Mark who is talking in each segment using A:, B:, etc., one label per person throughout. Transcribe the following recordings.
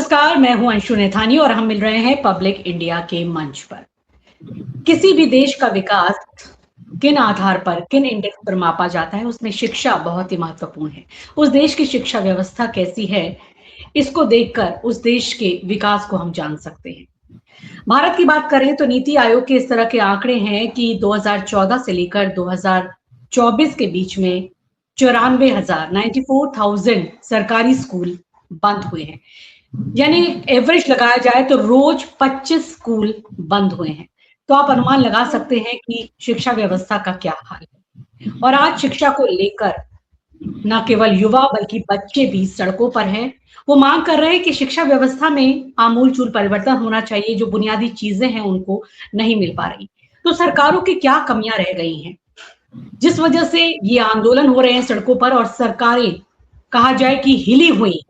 A: नमस्कार, मैं हूं अंशु नेथानी और हम मिल रहे हैं पब्लिक इंडिया के मंच पर। किसी भी देश का विकास किन आधार पर, किन इंडेक्स पर मापा जाता है, उसमें शिक्षा बहुत ही महत्वपूर्ण है। उस देश की शिक्षा व्यवस्था कैसी है, इसको देखकर उस देश के विकास को हम जान सकते हैं। भारत की बात करें तो नीति आयोग के इस तरह के आंकड़े हैं कि 2014 से लेकर 2024 के बीच में 94,000 सरकारी स्कूल बंद हुए हैं। यानी एवरेज लगाया जाए तो रोज 25 स्कूल बंद हुए हैं। तो आप अनुमान लगा सकते हैं कि शिक्षा व्यवस्था का क्या हाल है। और आज शिक्षा को लेकर न केवल युवा बल्कि बच्चे भी सड़कों पर हैं। वो मांग कर रहे हैं कि शिक्षा व्यवस्था में आमूलचूल परिवर्तन होना चाहिए। जो बुनियादी चीजें हैं उनको नहीं मिल पा रही। तो सरकारों की क्या कमियां रह गई हैं जिस वजह से ये आंदोलन हो रहे हैं सड़कों पर, और सरकारें कहा जाए कि हिली हुई।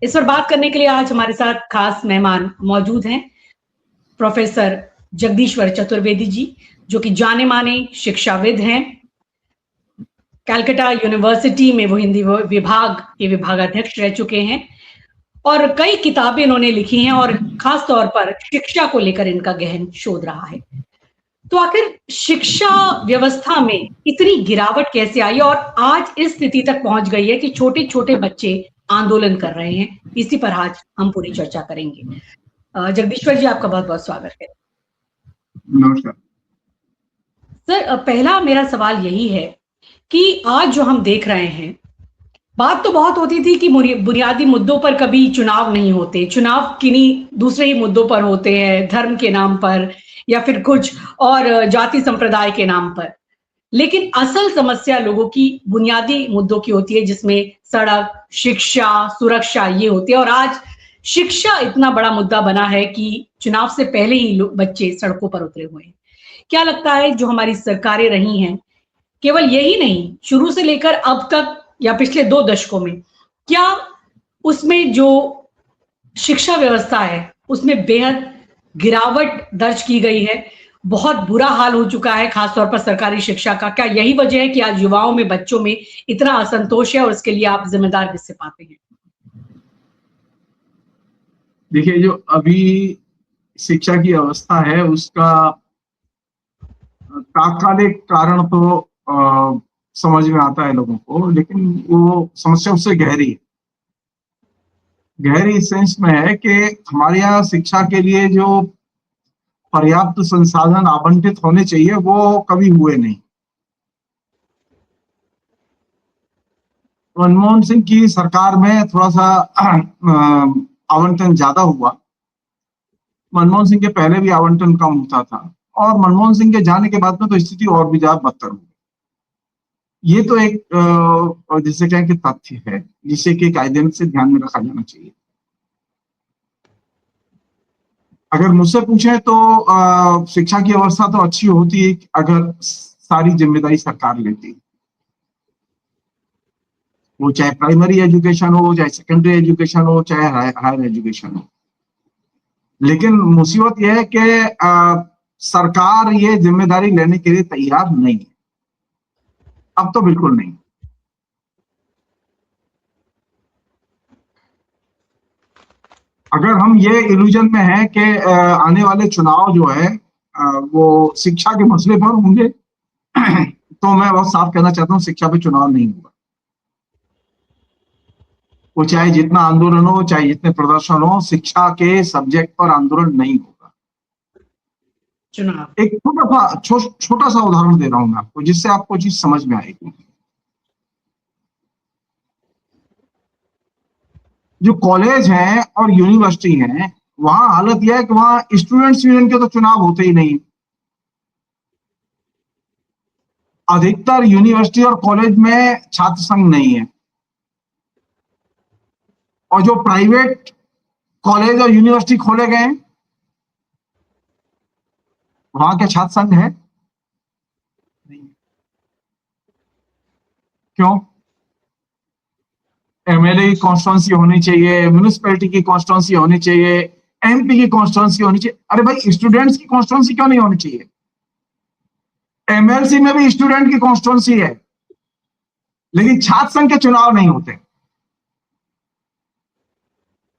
A: इस पर बात करने के लिए आज हमारे साथ खास मेहमान मौजूद हैं। प्रोफेसर जगदीश्वर चतुर्वेदी जी, जो कि जाने माने शिक्षाविद हैं। कलकत्ता यूनिवर्सिटी में वो हिंदी विभाग के विभागाध्यक्ष रह चुके हैं और कई किताबें इन्होंने लिखी हैं और खास तौर पर शिक्षा को लेकर इनका गहन शोध रहा है। तो आखिर शिक्षा व्यवस्था में इतनी गिरावट कैसे आई और आज इस स्थिति तक पहुंच गई है कि छोटे छोटे बच्चे आंदोलन कर रहे हैं। इसी पर आज हम पूरी चर्चा करेंगे। जगदीश्वर जी, आपका बहुत बहुत स्वागत है।
B: नमस्कार
A: सर, पहला मेरा सवाल यही है कि आज जो हम देख रहे हैं, बात तो बहुत होती थी कि बुनियादी मुद्दों पर कभी चुनाव नहीं होते, चुनाव किन्हीं दूसरे ही मुद्दों पर होते हैं, धर्म के नाम पर या फिर कुछ और जाति संप्रदाय के नाम पर। लेकिन असल समस्या लोगों की बुनियादी मुद्दों की होती है, जिसमें सड़क, शिक्षा, सुरक्षा ये होती है। और आज शिक्षा इतना बड़ा मुद्दा बना है कि चुनाव से पहले ही बच्चे सड़कों पर उतरे हुए हैं। क्या लगता है जो हमारी सरकारें रही हैं, केवल यही नहीं, शुरू से लेकर अब तक या पिछले 2 दशकों में, क्या उसमें जो शिक्षा व्यवस्था है उसमें बेहद गिरावट दर्ज की गई है? बहुत बुरा हाल हो चुका है खासतौर पर सरकारी शिक्षा का। क्या यही वजह है कि आज युवाओं में, बच्चों में इतना असंतोष है और इसके लिए आप जिम्मेदार किससे पाते हैं?
B: देखिए, जो अभी शिक्षा की अवस्था है उसका तात्कालिक कारण तो समझ में आता है लोगों को, लेकिन वो समस्या उससे गहरी है। गहरी इस सेंस में है कि हमारे यहाँ शिक्षा के लिए जो पर्याप्त संसाधन आवंटित होने चाहिए वो कभी हुए नहीं। मनमोहन सिंह की सरकार में थोड़ा सा आवंटन ज्यादा हुआ। मनमोहन सिंह के पहले भी आवंटन कम होता था और मनमोहन सिंह के जाने के बाद में तो स्थिति और भी ज्यादा बदतर हो गई। ये तो एक जिसे कहें कि तथ्य है, जिसे कि कायदे से ध्यान में रखा जाना चाहिए। अगर मुझसे पूछे तो शिक्षा की अवस्था तो अच्छी होती है अगर सारी जिम्मेदारी सरकार लेती। वो चाहे प्राइमरी एजुकेशन हो, चाहे सेकेंडरी एजुकेशन हो, चाहे हायर एजुकेशन हो। लेकिन मुसीबत यह है कि सरकार ये जिम्मेदारी लेने के लिए तैयार नहीं है। अब तो बिल्कुल नहीं। अगर हम ये इल्यूजन में हैं कि आने वाले चुनाव जो है वो शिक्षा के मसले पर होंगे तो मैं बहुत साफ कहना चाहता हूँ, शिक्षा पे चुनाव नहीं होगा। वो चाहे जितना आंदोलन हो, चाहे जितने प्रदर्शन हो, शिक्षा के सब्जेक्ट पर आंदोलन नहीं होगा।
A: चुनाव
B: एक छोटा सा उदाहरण दे रहा हूं मैं आपको, जिससे आपको चीज समझ में आएगी। जो कॉलेज हैं और यूनिवर्सिटी हैं, वहां हालत यह है कि वहां स्टूडेंट्स यूनियन के तो चुनाव होते ही नहीं। अधिकतर यूनिवर्सिटी और कॉलेज में छात्र संघ नहीं है। और जो प्राइवेट कॉलेज और यूनिवर्सिटी खोले गए हैं, वहां के छात्र संघ है नहीं। क्यों? एमएलए की कॉन्स्टिट्यूंसी होनी चाहिए, म्यूनिसिपैलिटी की कॉन्स्टिट्यूंसी होनी चाहिए, एमपी की कॉन्स्टिट्यूंसी होनी चाहिए। अरे भाई, स्टूडेंट्स की कॉन्स्टिट्यूंसी क्यों नहीं होनी चाहिए? एमएलसी में भी स्टूडेंट की कॉन्स्टिट्यूंसी है, लेकिन छात्र संघ के चुनाव नहीं होते।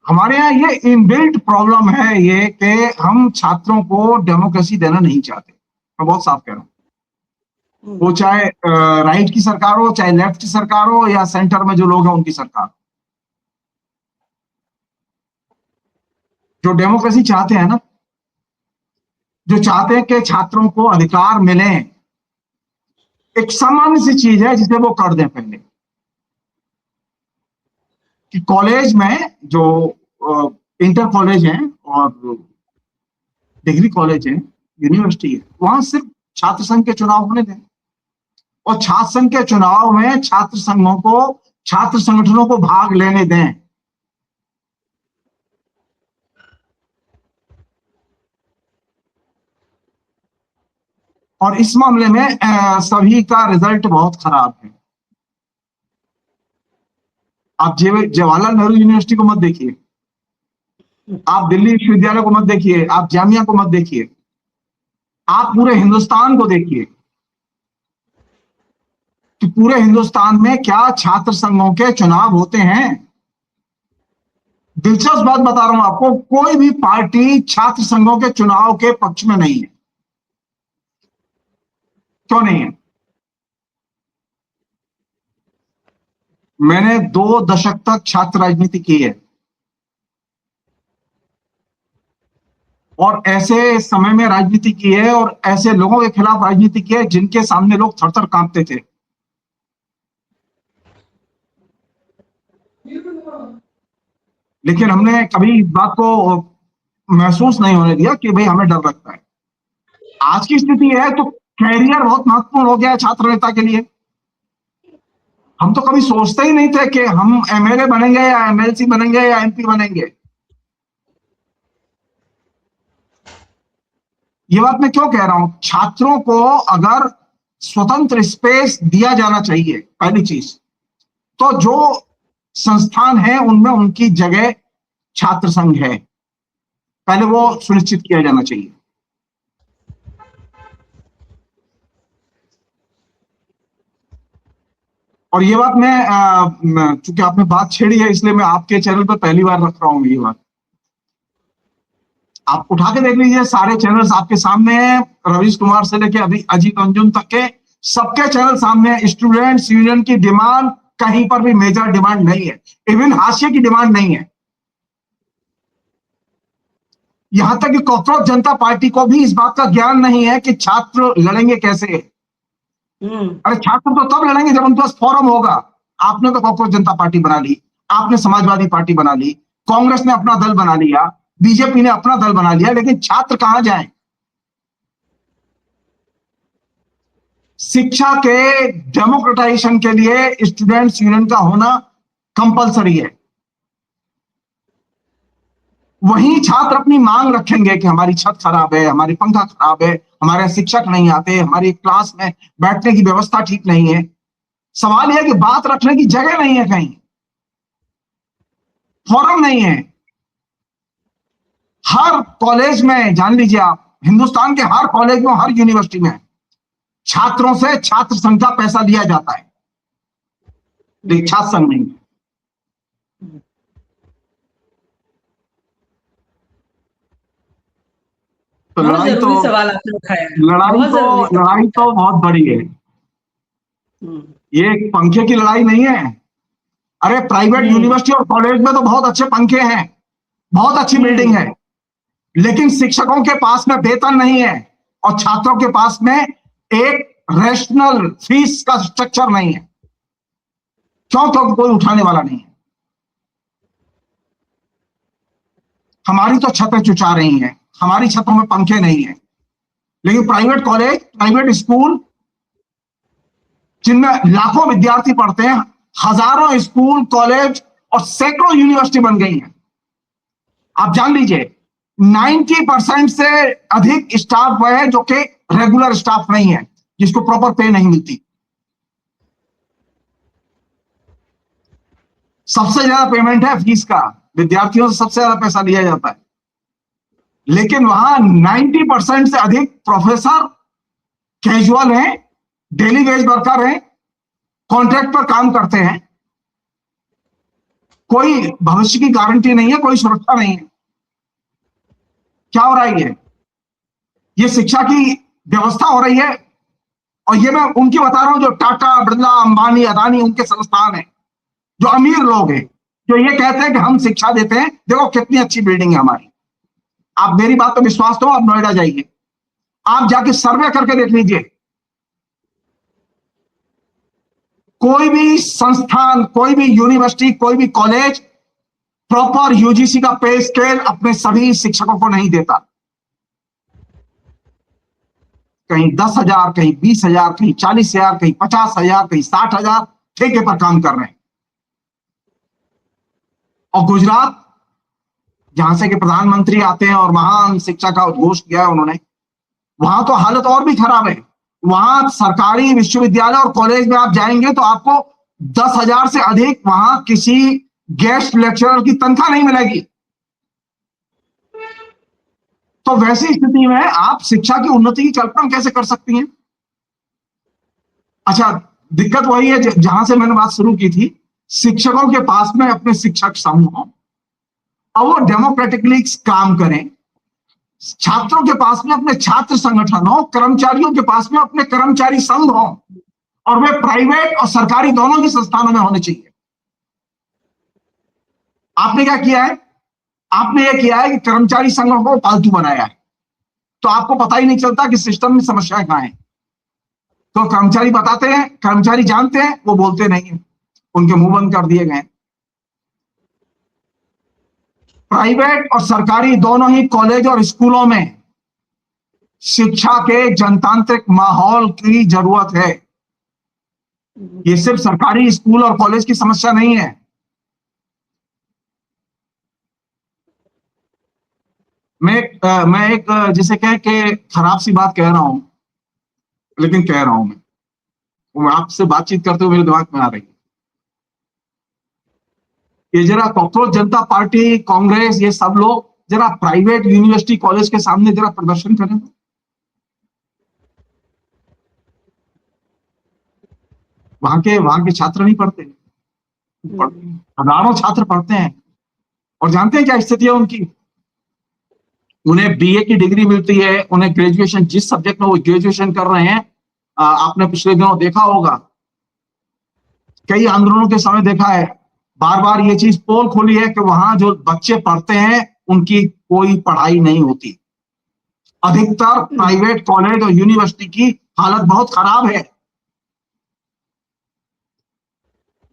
B: हमारे यहाँ ये इनबिल्ट प्रॉब्लम है ये कि हम छात्रों को डेमोक्रेसी देना नहीं चाहते। मैं बहुत साफ कह रहा हूँ, वो चाहे राइट की सरकार हो, चाहे लेफ्ट की सरकार हो, या सेंटर में जो लोग हैं उनकी सरकार। जो डेमोक्रेसी चाहते हैं ना, जो चाहते हैं कि छात्रों को अधिकार मिले, एक सामान्य सी चीज है जिसे वो कर दें पहले, कि कॉलेज में जो इंटर कॉलेज हैं और डिग्री कॉलेज है, यूनिवर्सिटी है, वहां सिर्फ छात्र संघ के चुनाव होने दें, और छात्र संघ के चुनाव में छात्र संघों को, छात्र संगठनों को भाग लेने दें। और इस मामले में सभी का रिजल्ट बहुत खराब है। आप जवाहरलाल नेहरू यूनिवर्सिटी को मत देखिए, आप दिल्ली विश्वविद्यालय को मत देखिए, आप जामिया को मत देखिए, आप पूरे हिंदुस्तान को देखिए कि पूरे हिंदुस्तान में क्या छात्र संघों के चुनाव होते हैं। दिलचस्प बात बता रहा हूं आपको, कोई भी पार्टी छात्र संघों के चुनाव के पक्ष में नहीं है। क्यों नहीं है? मैंने 2 दशक तक छात्र राजनीति की है, और ऐसे समय में राजनीति की है, और ऐसे लोगों के खिलाफ राजनीति की है जिनके सामने लोग थर थर कांपते थे। लेकिन हमने कभी इस बात को महसूस नहीं होने दिया कि भाई हमें डर लगता है। आज की स्थिति है तो कैरियर बहुत महत्वपूर्ण हो गया है छात्र नेता के लिए। हम तो कभी सोचते ही नहीं थे कि हम एमएलए बनेंगे या एमएलसी बनेंगे या एमपी बनेंगे। ये बात मैं क्यों कह रहा हूं? छात्रों को अगर स्वतंत्र स्पेस दिया जाना चाहिए, पहली चीज तो जो संस्थान है उनमें उनकी जगह छात्र संघ है, पहले वो सुनिश्चित किया जाना चाहिए। और ये बात मैं चूंकि आपने बात छेड़ी है इसलिए मैं आपके चैनल पर पहली बार रख रहा हूं ये बात। आप उठा के देख लीजिए, सारे चैनल्स आपके सामने हैं, रवीश कुमार से लेके अभी अजीत अंजुम तक के सबके चैनल सामने हैं। स्टूडेंट्स यूनियन की डिमांड कहीं पर भी मेजर डिमांड नहीं है, इवन हाशिए की डिमांड नहीं है। यहां तक कि कॉकरोच जनता पार्टी को भी इस बात का ज्ञान नहीं है कि छात्र लड़ेंगे कैसे। अरे छात्र तो तब लड़ेंगे जब उनके पास फोरम होगा। आपने तो कॉकरोच जनता पार्टी बना ली, आपने समाजवादी पार्टी बना ली, कांग्रेस ने अपना दल बना लिया, बीजेपी ने अपना दल बना लिया, लेकिन छात्र कहां जाएं? शिक्षा के डेमोक्रेटाइजेशन के लिए स्टूडेंट्स यूनियन का होना कंपलसरी है। वहीं छात्र अपनी मांग रखेंगे कि हमारी छत खराब है, हमारी पंखा खराब है, हमारे शिक्षक नहीं आते, हमारी क्लास में बैठने की व्यवस्था ठीक नहीं है। सवाल यह है कि बात रखने की जगह नहीं है, कहीं फोरम नहीं है। हर कॉलेज में, जान लीजिए आप, हिंदुस्तान के हर कॉलेज में, हर यूनिवर्सिटी में छात्रों से छात्र संघ का पैसा लिया जाता है, लेकिन छात्र संघ नहीं। तो
A: सवाल आपने उठाया।
B: लड़ाई तो बहुत बड़ी है। ये एक पंखे की लड़ाई नहीं है। अरे प्राइवेट यूनिवर्सिटी और कॉलेज में तो बहुत अच्छे पंखे हैं, बहुत अच्छी बिल्डिंग है, लेकिन शिक्षकों के पास में वेतन नहीं है, और छात्रों के पास में एक रैशनल फीस का स्ट्रक्चर नहीं है। क्यों? क्योंकि कोई उठाने वाला नहीं है। हमारी तो छतें चुचा रही हैं, हमारी छतों में पंखे नहीं है, लेकिन प्राइवेट कॉलेज, प्राइवेट स्कूल जिनमें लाखों विद्यार्थी पढ़ते हैं, हजारों स्कूल, कॉलेज और सैकड़ों यूनिवर्सिटी बन गई हैं। आप जान लीजिए 90% से अधिक स्टाफ वह है जो कि रेगुलर स्टाफ नहीं है, जिसको प्रॉपर पे नहीं मिलती। सबसे ज्यादा पेमेंट है फीस का, विद्यार्थियों से सबसे ज्यादा पैसा लिया जाता है, लेकिन वहां 90% से अधिक प्रोफेसर कैजुअल हैं, डेली वेज वर्कर हैं, कॉन्ट्रैक्ट पर काम करते हैं। कोई भविष्य की गारंटी नहीं है, कोई सुरक्षा नहीं है। क्या हो रहा है ये शिक्षा की व्यवस्था हो रही है। और ये मैं उनकी बता रहा हूं जो टाटा, बिरला, अंबानी, अदानी उनके संस्थान है, जो अमीर लोग हैं, जो ये कहते हैं कि हम शिक्षा देते हैं, देखो कितनी अच्छी बिल्डिंग है हमारी। आप मेरी बात पे विश्वास दो, आप नोएडा जाइए, आप जाके सर्वे करके देख लीजिए, कोई भी संस्थान, कोई भी यूनिवर्सिटी, कोई भी कॉलेज प्रॉपर यूजीसी का पे स्केल अपने सभी शिक्षकों को नहीं देता। कहीं 10,000, कहीं 20,000, कहीं 40,000, कहीं 50,000, कहीं 60,000 ठेके पर काम कर रहे हैं। और गुजरात, जहां से कि प्रधानमंत्री आते हैं और महान शिक्षा का उद्घोष किया है उन्होंने, वहां तो हालत और भी खराब है। वहां सरकारी विश्वविद्यालय और कॉलेज में आप जाएंगे तो आपको 10,000 से अधिक वहां किसी गेस्ट लेक्चरर की तनख्वाह नहीं मिलेगी। तो वैसी स्थिति में आप शिक्षा की उन्नति की कल्पना कैसे कर सकती हैं? अच्छा, दिक्कत वही है जहां से मैंने बात शुरू की थी, शिक्षकों के पास में अपने शिक्षक समूह हो और वो डेमोक्रेटिकली काम करें, छात्रों के पास में अपने छात्र संगठन हो, कर्मचारियों के पास में अपने कर्मचारी संघ हो, और वे प्राइवेट और सरकारी दोनों ही संस्थानों में होने चाहिए। आपने क्या किया है? आपने यह किया है कि कर्मचारी संघों को पालतू बनाया है, तो आपको पता ही नहीं चलता कि सिस्टम में समस्याएं कहां हैं। तो कर्मचारी बताते हैं, कर्मचारी जानते हैं, वो बोलते नहीं है, उनके मुंह बंद कर दिए गए। प्राइवेट और सरकारी दोनों ही कॉलेज और स्कूलों में शिक्षा के जनतांत्रिक माहौल की जरूरत है। ये सिर्फ सरकारी स्कूल और कॉलेज की समस्या नहीं है। मैं एक जिसे कह के खराब सी बात कह रहा हूं, लेकिन कह रहा हूं मैं, वो आपसे बातचीत करते हुए मेरे दिमाग में आ रही है। ये जरा कॉकरोच जनता पार्टी, कांग्रेस, ये सब लोग जरा प्राइवेट यूनिवर्सिटी कॉलेज के सामने जरा प्रदर्शन करें। वहां के छात्र नहीं पढ़ते, हजारों छात्र पढ़ते हैं। और जानते हैं क्या स्थिति है उनकी? उन्हें बीए की डिग्री मिलती है, उन्हें ग्रेजुएशन, जिस सब्जेक्ट में वो ग्रेजुएशन कर रहे हैं, आपने पिछले दिनों देखा होगा, कई आंदोलनों के समय देखा है, बार बार ये चीज पोल खोली है कि वहां जो बच्चे पढ़ते हैं उनकी कोई पढ़ाई नहीं होती। अधिकतर प्राइवेट कॉलेज और यूनिवर्सिटी की हालत बहुत खराब है।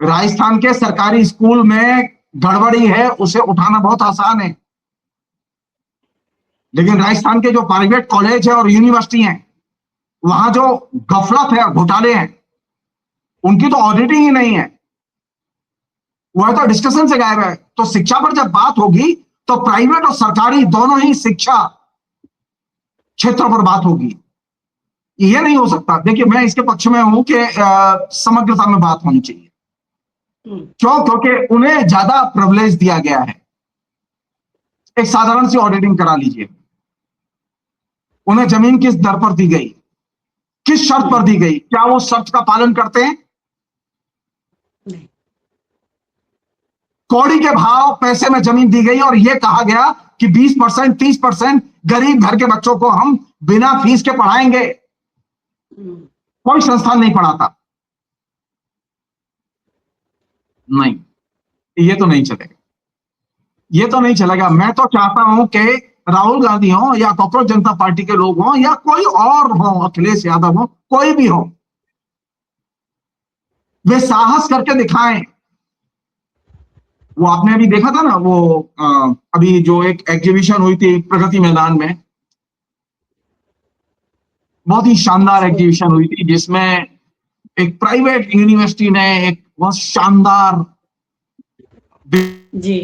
B: राजस्थान के सरकारी स्कूल में गड़बड़ी है, उसे उठाना बहुत आसान है, लेकिन राजस्थान के जो प्राइवेट कॉलेज है और यूनिवर्सिटी हैं, वहां जो गफलत है, घोटाले हैं, उनकी तो ऑडिटिंग ही नहीं है, वह तो डिस्कशन से गायब है। तो शिक्षा पर जब बात होगी तो प्राइवेट और सरकारी दोनों ही शिक्षा क्षेत्र पर बात होगी। ये नहीं हो सकता। देखिए, मैं इसके पक्ष में हूं कि समग्रता में बात होनी चाहिए। क्यों? क्योंकि उन्हें ज्यादा प्रिविलेज दिया गया है। एक साधारण सी ऑडिटिंग करा लीजिए, उन्हें जमीन किस दर पर दी गई, किस शर्त पर दी गई, क्या वो शर्त का पालन करते हैं? कौड़ी के भाव पैसे में जमीन दी गई और यह कहा गया कि 20%, 30% गरीब घर के बच्चों को हम बिना फीस के पढ़ाएंगे। कोई संस्थान नहीं पढ़ाता। नहीं, ये तो नहीं चलेगा, ये तो नहीं चलेगा। मैं तो चाहता हूं कि राहुल गांधी हो या कॉकरोच जनता पार्टी के लोग हों या कोई और हो, अखिलेश यादव हो, कोई भी हो, वे साहस करके दिखाएं। वो आपने अभी देखा था ना, वो अभी जो एक एग्जीबिशन हुई थी प्रगति मैदान में, बहुत ही शानदार एग्जीबिशन हुई थी, जिसमें एक प्राइवेट यूनिवर्सिटी ने एक बहुत शानदार
A: जी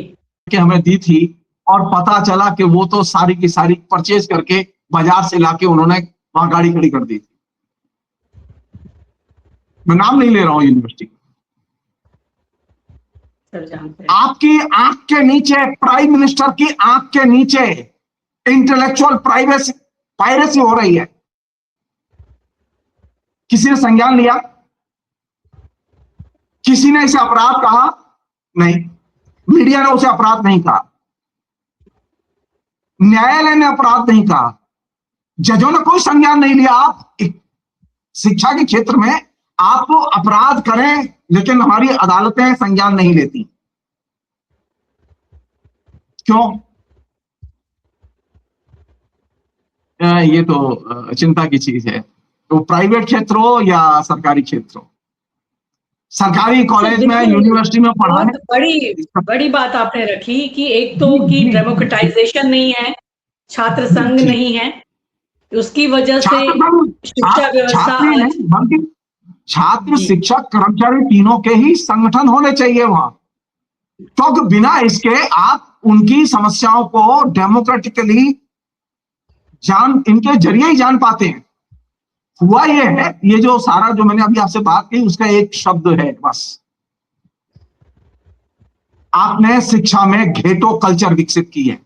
B: के हमें दी थी, और पता चला कि वो तो सारी की सारी परचेज करके बाजार से लाके उन्होंने वहां गाड़ी खड़ी कर दी थी। मैं नाम नहीं ले रहा हूं यूनिवर्सिटी। आपकी आंख के नीचे, प्राइम मिनिस्टर की आंख के नीचे इंटेलेक्चुअल पायरेसी हो रही है। किसी ने संज्ञान लिया? किसी ने इसे अपराध कहा? नहीं। मीडिया ने उसे अपराध नहीं कहा, न्यायालय ने अपराध नहीं कहा, जजों ने कोई संज्ञान नहीं लिया। आप शिक्षा के क्षेत्र में आप अपराध करें, लेकिन हमारी अदालतें संज्ञान नहीं लेती। क्यों? ये तो चिंता की चीज है। तो प्राइवेट क्षेत्र हो या सरकारी क्षेत्र हो, सरकारी कॉलेज में, यूनिवर्सिटी में पढ़ाने,
A: बहुत बड़ी बात आपने रखी कि एक तो कि डेमोक्रेटाइजेशन नहीं है, छात्र संघ नहीं है, उसकी वजह से शिक्षा व्यवस्था
B: नहीं, बल्कि छात्र, शिक्षक, कर्मचारी तीनों के ही संगठन होने चाहिए वहां, क्योंकि बिना इसके आप उनकी समस्याओं को डेमोक्रेटिकली इनके जरिए ही जान पाते हैं। हुआ ये है, ये जो सारा जो मैंने अभी आपसे बात की उसका एक शब्द है बस, आपने शिक्षा में घेटो कल्चर विकसित की है।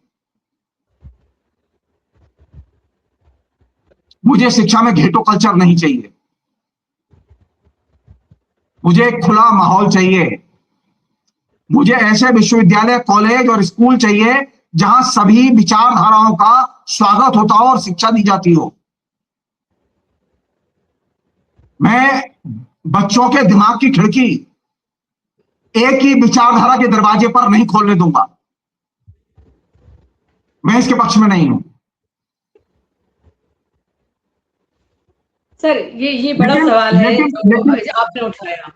B: मुझे शिक्षा में घेटो कल्चर नहीं चाहिए, मुझे एक खुला माहौल चाहिए। मुझे ऐसे विश्वविद्यालय, कॉलेज और स्कूल चाहिए जहां सभी विचारधाराओं का स्वागत होता हो और शिक्षा दी जाती हो। मैं बच्चों के दिमाग की खिड़की एक ही विचारधारा के दरवाजे पर नहीं खोलने दूंगा, मैं इसके पक्ष में नहीं हूं।
A: सर ये बड़ा सवाल है जो आपने उठाया।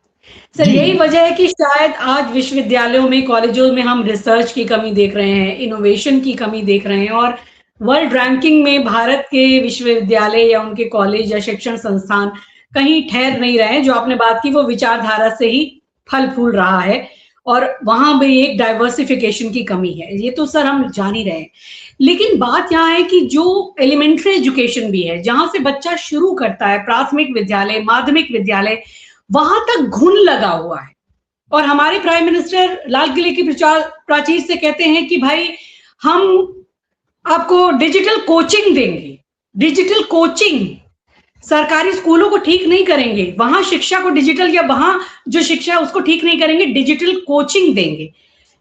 A: सर यही वजह है कि शायद आज विश्वविद्यालयों में, कॉलेजों में हम रिसर्च की कमी देख रहे हैं, इनोवेशन की कमी देख रहे हैं, और वर्ल्ड रैंकिंग में भारत के विश्वविद्यालय या उनके कॉलेज या शिक्षण संस्थान कहीं ठहर नहीं रहे हैं। जो आपने बात की वो विचारधारा से ही फल फूल रहा है, और वहां भी एक डाइवर्सिफिकेशन की कमी है, ये तो सर हम जान ही रहे हैं। लेकिन बात यहाँ है कि जो एलिमेंट्री एजुकेशन भी है, जहां से बच्चा शुरू करता है, प्राथमिक विद्यालय, माध्यमिक विद्यालय, वहां तक घुन लगा हुआ है। और हमारे प्राइम मिनिस्टर लाल किले की प्राचीर से कहते हैं कि भाई हम आपको डिजिटल कोचिंग देंगे। डिजिटल कोचिंग सरकारी स्कूलों को ठीक नहीं करेंगे, वहां शिक्षा को डिजिटल, या वहां जो शिक्षा है उसको ठीक नहीं करेंगे, डिजिटल कोचिंग देंगे।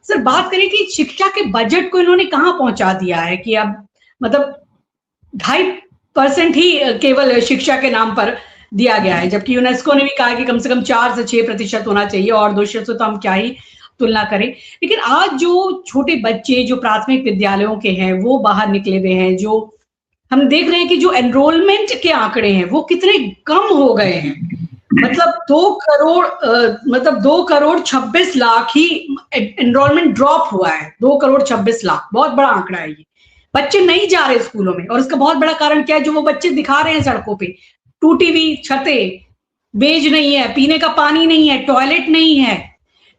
A: सर बात करें कि शिक्षा के बजट को इन्होंने कहां पहुंचा दिया है कि अब मतलब 2.5% ही केवल शिक्षा के नाम पर दिया गया है, जबकि यूनेस्को ने भी कहा कि कम से कम 4 से 6% होना चाहिए, और 2% से तो हम क्या ही तुलना करें। लेकिन आज जो छोटे बच्चे जो प्राथमिक विद्यालयों के हैं वो बाहर निकले हुए हैं, जो हम देख रहे हैं कि जो एनरोलमेंट के आंकड़े हैं वो कितने कम हो गए हैं। मतलब 2 करोड़ 26 लाख ही एनरोलमेंट ड्रॉप हुआ है। 2 करोड़ 26 लाख बहुत बड़ा आंकड़ा है ये। बच्चे नहीं जा रहे स्कूलों में, और इसका बहुत बड़ा कारण क्या है? जो वो बच्चे दिखा रहे हैं सड़कों पे, टूटी हुई छतें, बेज नहीं है, पीने का पानी नहीं है, टॉयलेट नहीं है।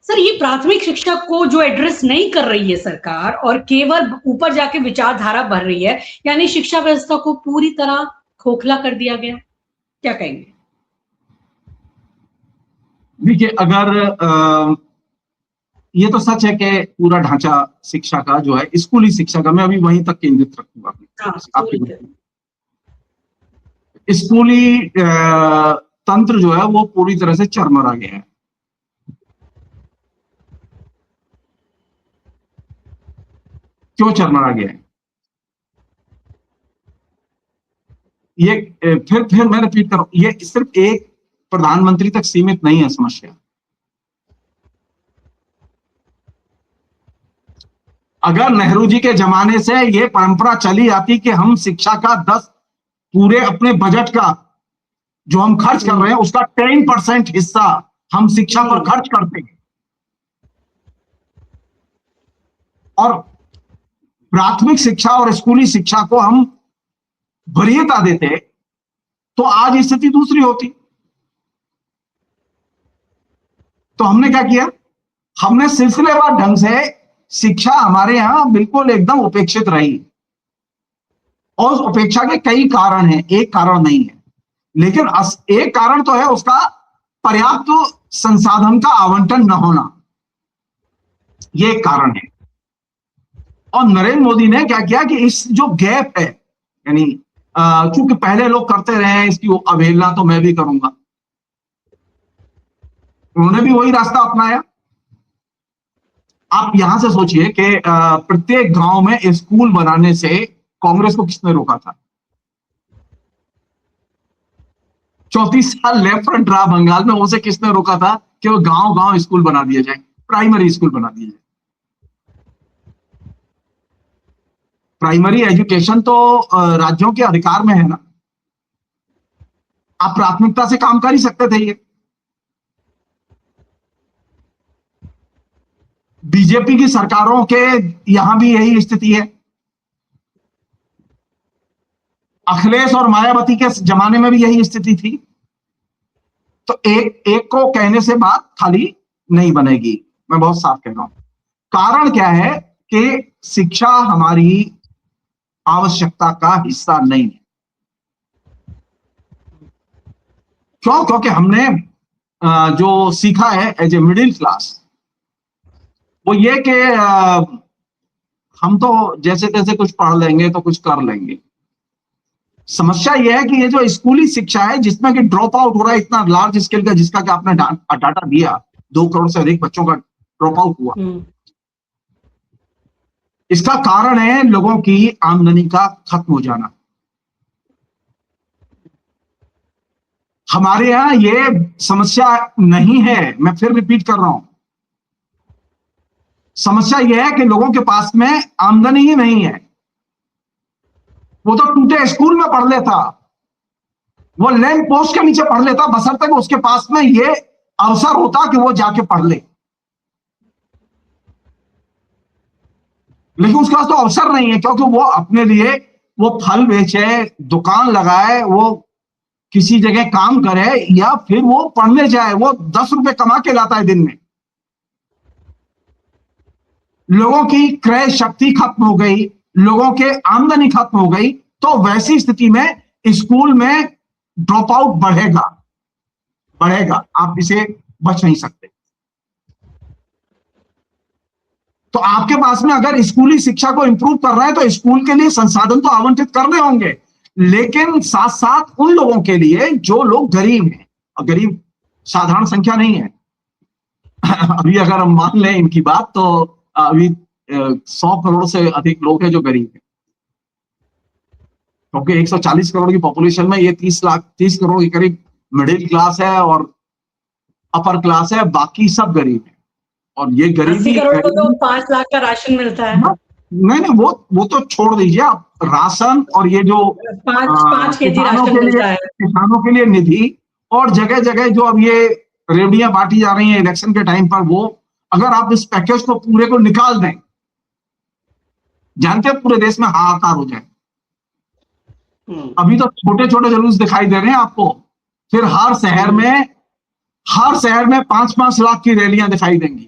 A: सर ये प्राथमिक शिक्षा को जो एड्रेस नहीं कर रही है सरकार, और केवल ऊपर जाके विचारधारा बढ़ रही है, यानी शिक्षा व्यवस्था को पूरी तरह खोखला कर दिया गया। क्या कहेंगे?
B: देखिए, अगर ये तो सच है कि पूरा ढांचा शिक्षा का जो है, स्कूली शिक्षा का, मैं अभी वहीं तक केंद्रित रखूंगा स्कूली तंत्र जो है वो पूरी तरह से चरमरा गया है। क्यों चरमरा गया है? ये फिर मैं रिपीट कर रहा हूं, ये सिर्फ एक प्रधानमंत्री तक सीमित नहीं है समस्या। अगर नेहरू जी के जमाने से ये परंपरा चली आती कि हम शिक्षा का 10 पूरे अपने बजट का जो हम खर्च कर रहे हैं उसका 10% हिस्सा हम शिक्षा पर खर्च करते हैं, और प्राथमिक शिक्षा और स्कूली शिक्षा को हम वरीयता देते, तो आज स्थिति दूसरी होती। तो हमने क्या किया? हमने सिलसिलेवार ढंग से शिक्षा हमारे यहां बिल्कुल एकदम उपेक्षित रही, और उस उपेक्षा के कई कारण हैं, एक कारण नहीं है, लेकिन एक कारण तो है उसका पर्याप्त संसाधन का आवंटन न होना, ये एक कारण है। और नरेंद्र मोदी ने क्या किया कि इस जो गैप है, यानी चूंकि पहले लोग करते रहे हैं, इसकी अवहेलना तो मैं भी करूंगा, उन्होंने भी वही रास्ता अपनाया। आप यहां से सोचिए कि प्रत्येक गांव में स्कूल बनाने से कांग्रेस को किसने रोका था? 34 साल लेफ्ट फ्रंट रहा बंगाल में, उसे किसने रोका था कि वो गांव गांव स्कूल बना दिया जाए, प्राइमरी स्कूल बना दिया जाए? प्राइमरी एजुकेशन तो राज्यों के अधिकार में है ना, आप प्राथमिकता से काम कर ही सकते थे। ये बीजेपी की सरकारों के यहां भी यही स्थिति है। अखिलेश और मायावती के जमाने में भी यही स्थिति थी। तो एक एक को कहने से बात खाली नहीं बनेगी, मैं बहुत साफ कह रहा हूं। कारण क्या है कि शिक्षा हमारी आवश्यकता का हिस्सा नहीं है। क्यों? क्योंकि हमने जो सीखा है एज ए मिडिल क्लास, वो ये कि हम तो जैसे तैसे कुछ पढ़ लेंगे तो कुछ कर लेंगे। समस्या यह है कि ये जो स्कूली शिक्षा है जिसमें कि ड्रॉप आउट हो रहा है इतना लार्ज स्केल का, जिसका कि आपने डाटा दिया, 2 करोड़ से अधिक बच्चों का ड्रॉप आउट हुआ, इसका कारण है लोगों की आमदनी का खत्म हो जाना। हमारे यहां ये समस्या नहीं है, मैं फिर रिपीट कर रहा हूं। समस्या यह है कि लोगों के पास में आमदनी ही नहीं है। वो तो टूटे स्कूल में पढ़ लेता, वो लैंप पोस्ट के नीचे पढ़ लेता, बशर्ते कि उसके पास में ये अवसर होता कि वो जाके पढ़ ले। लेकिन उसके पास तो अवसर नहीं है, क्योंकि वो अपने लिए वो फल बेचे, दुकान लगाए, वो किसी जगह काम करे, या फिर वो पढ़ने जाए। वो 10 रुपए कमा के लाता है दिन में। लोगों की क्रय शक्ति खत्म हो गई, लोगों के आमदनी खत्म हो गई, तो वैसी स्थिति में स्कूल में ड्रॉप आउट बढ़ेगा, बढ़ेगा, आप इसे बच नहीं सकते। तो आपके पास में अगर स्कूली शिक्षा को इंप्रूव कर रहे हैं तो स्कूल के लिए संसाधन तो आवंटित करने होंगे, लेकिन साथ साथ उन लोगों के लिए जो लोग गरीब हैं, और गरीब साधारण संख्या नहीं है। अभी अगर हम मान लें इनकी बात, तो अभी 100 करोड़ से अधिक लोग हैं जो गरीब हैं, क्योंकि 140 करोड़ की पॉपुलेशन में ये 30 करोड़ के करीब मिडिल क्लास है और अपर क्लास है, बाकी सब गरीब है। और ये
A: 80
B: गरीबी
A: करोड़ को तो 5 लाख का राशन मिलता है।
B: नहीं नहीं, वो तो छोड़ दीजिए आप, राशन और ये जो
A: 5 केजी राशन मिलता है,
B: किसानों के लिए निधि, और जगह जगह जो अब ये रेवड़ियां बांटी जा रही हैं इलेक्शन के टाइम पर, वो अगर आप इस पैकेज को पूरे को निकाल दें, जानते हैं पूरे देश में हाहाकार हो जाए। अभी तो छोटे छोटे जुलूस दिखाई दे रहे हैं आपको, फिर हर शहर में 5-5 लाख की रैलियां दिखाई देंगी,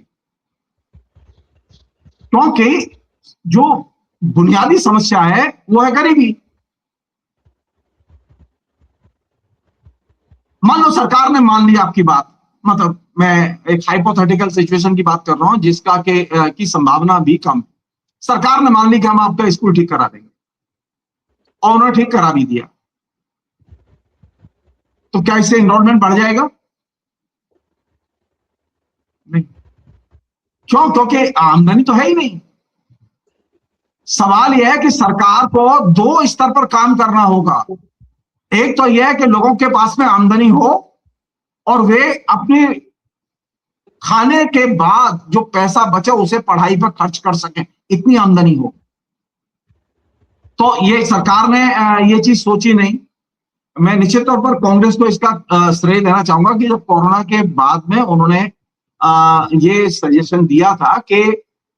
B: क्योंकि जो बुनियादी समस्या है वो है गरीबी। मान लो सरकार ने मान लिया आपकी बात, मतलब मैं एक हाइपोथेटिकल सिचुएशन की बात कर रहा हूं जिसका की संभावना भी कम। सरकार ने मान ली कि हम आपका स्कूल ठीक करा देंगे, और उन्होंने ठीक करा भी दिया, तो क्या इससे एनरोलमेंट बढ़ जाएगा? नहीं। क्यों? क्योंकि आमदनी तो है ही नहीं। सवाल यह है कि सरकार को 2 स्तर पर काम करना होगा। एक तो यह है कि लोगों के पास में आमदनी हो और वे अपने खाने के बाद जो पैसा बचे उसे पढ़ाई पर खर्च कर सकें, इतनी आमदनी हो। तो ये सरकार ने ये चीज सोची नहीं। मैं निश्चित तौर पर कांग्रेस को इसका श्रेय देना चाहूंगा कि जब कोरोना के बाद में उन्होंने ये सजेशन दिया था कि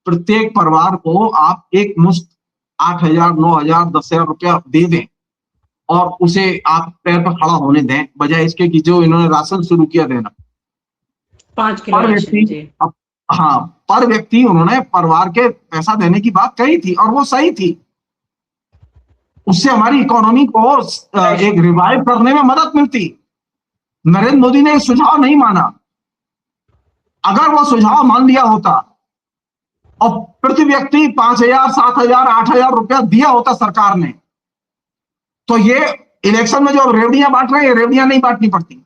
B: प्रत्येक परिवार को आप एक मुश्त 8,000, 9,000, 10,000 रुपया दे दें और उसे आप पैर पर खड़ा होने दें, बजाय इसके कि जो इन्होंने राशन शुरू किया देना
A: 5 किलो
B: पर व्यक्ति। हाँ, पर व्यक्ति उन्होंने परिवार के पैसा देने की बात कही थी, और वो सही थी। उससे हमारी इकोनॉमी को एक रिवाइव करने में मदद मिलती। नरेंद्र मोदी ने सुझाव नहीं माना। अगर वो सुझाव मान लिया होता और प्रति व्यक्ति 5,000, 7,000, 8,000 रुपया दिया होता सरकार ने, तो ये इलेक्शन में जो रेवड़ियां बांट रहे हैं, रेवड़ियां नहीं बांटनी पड़ती।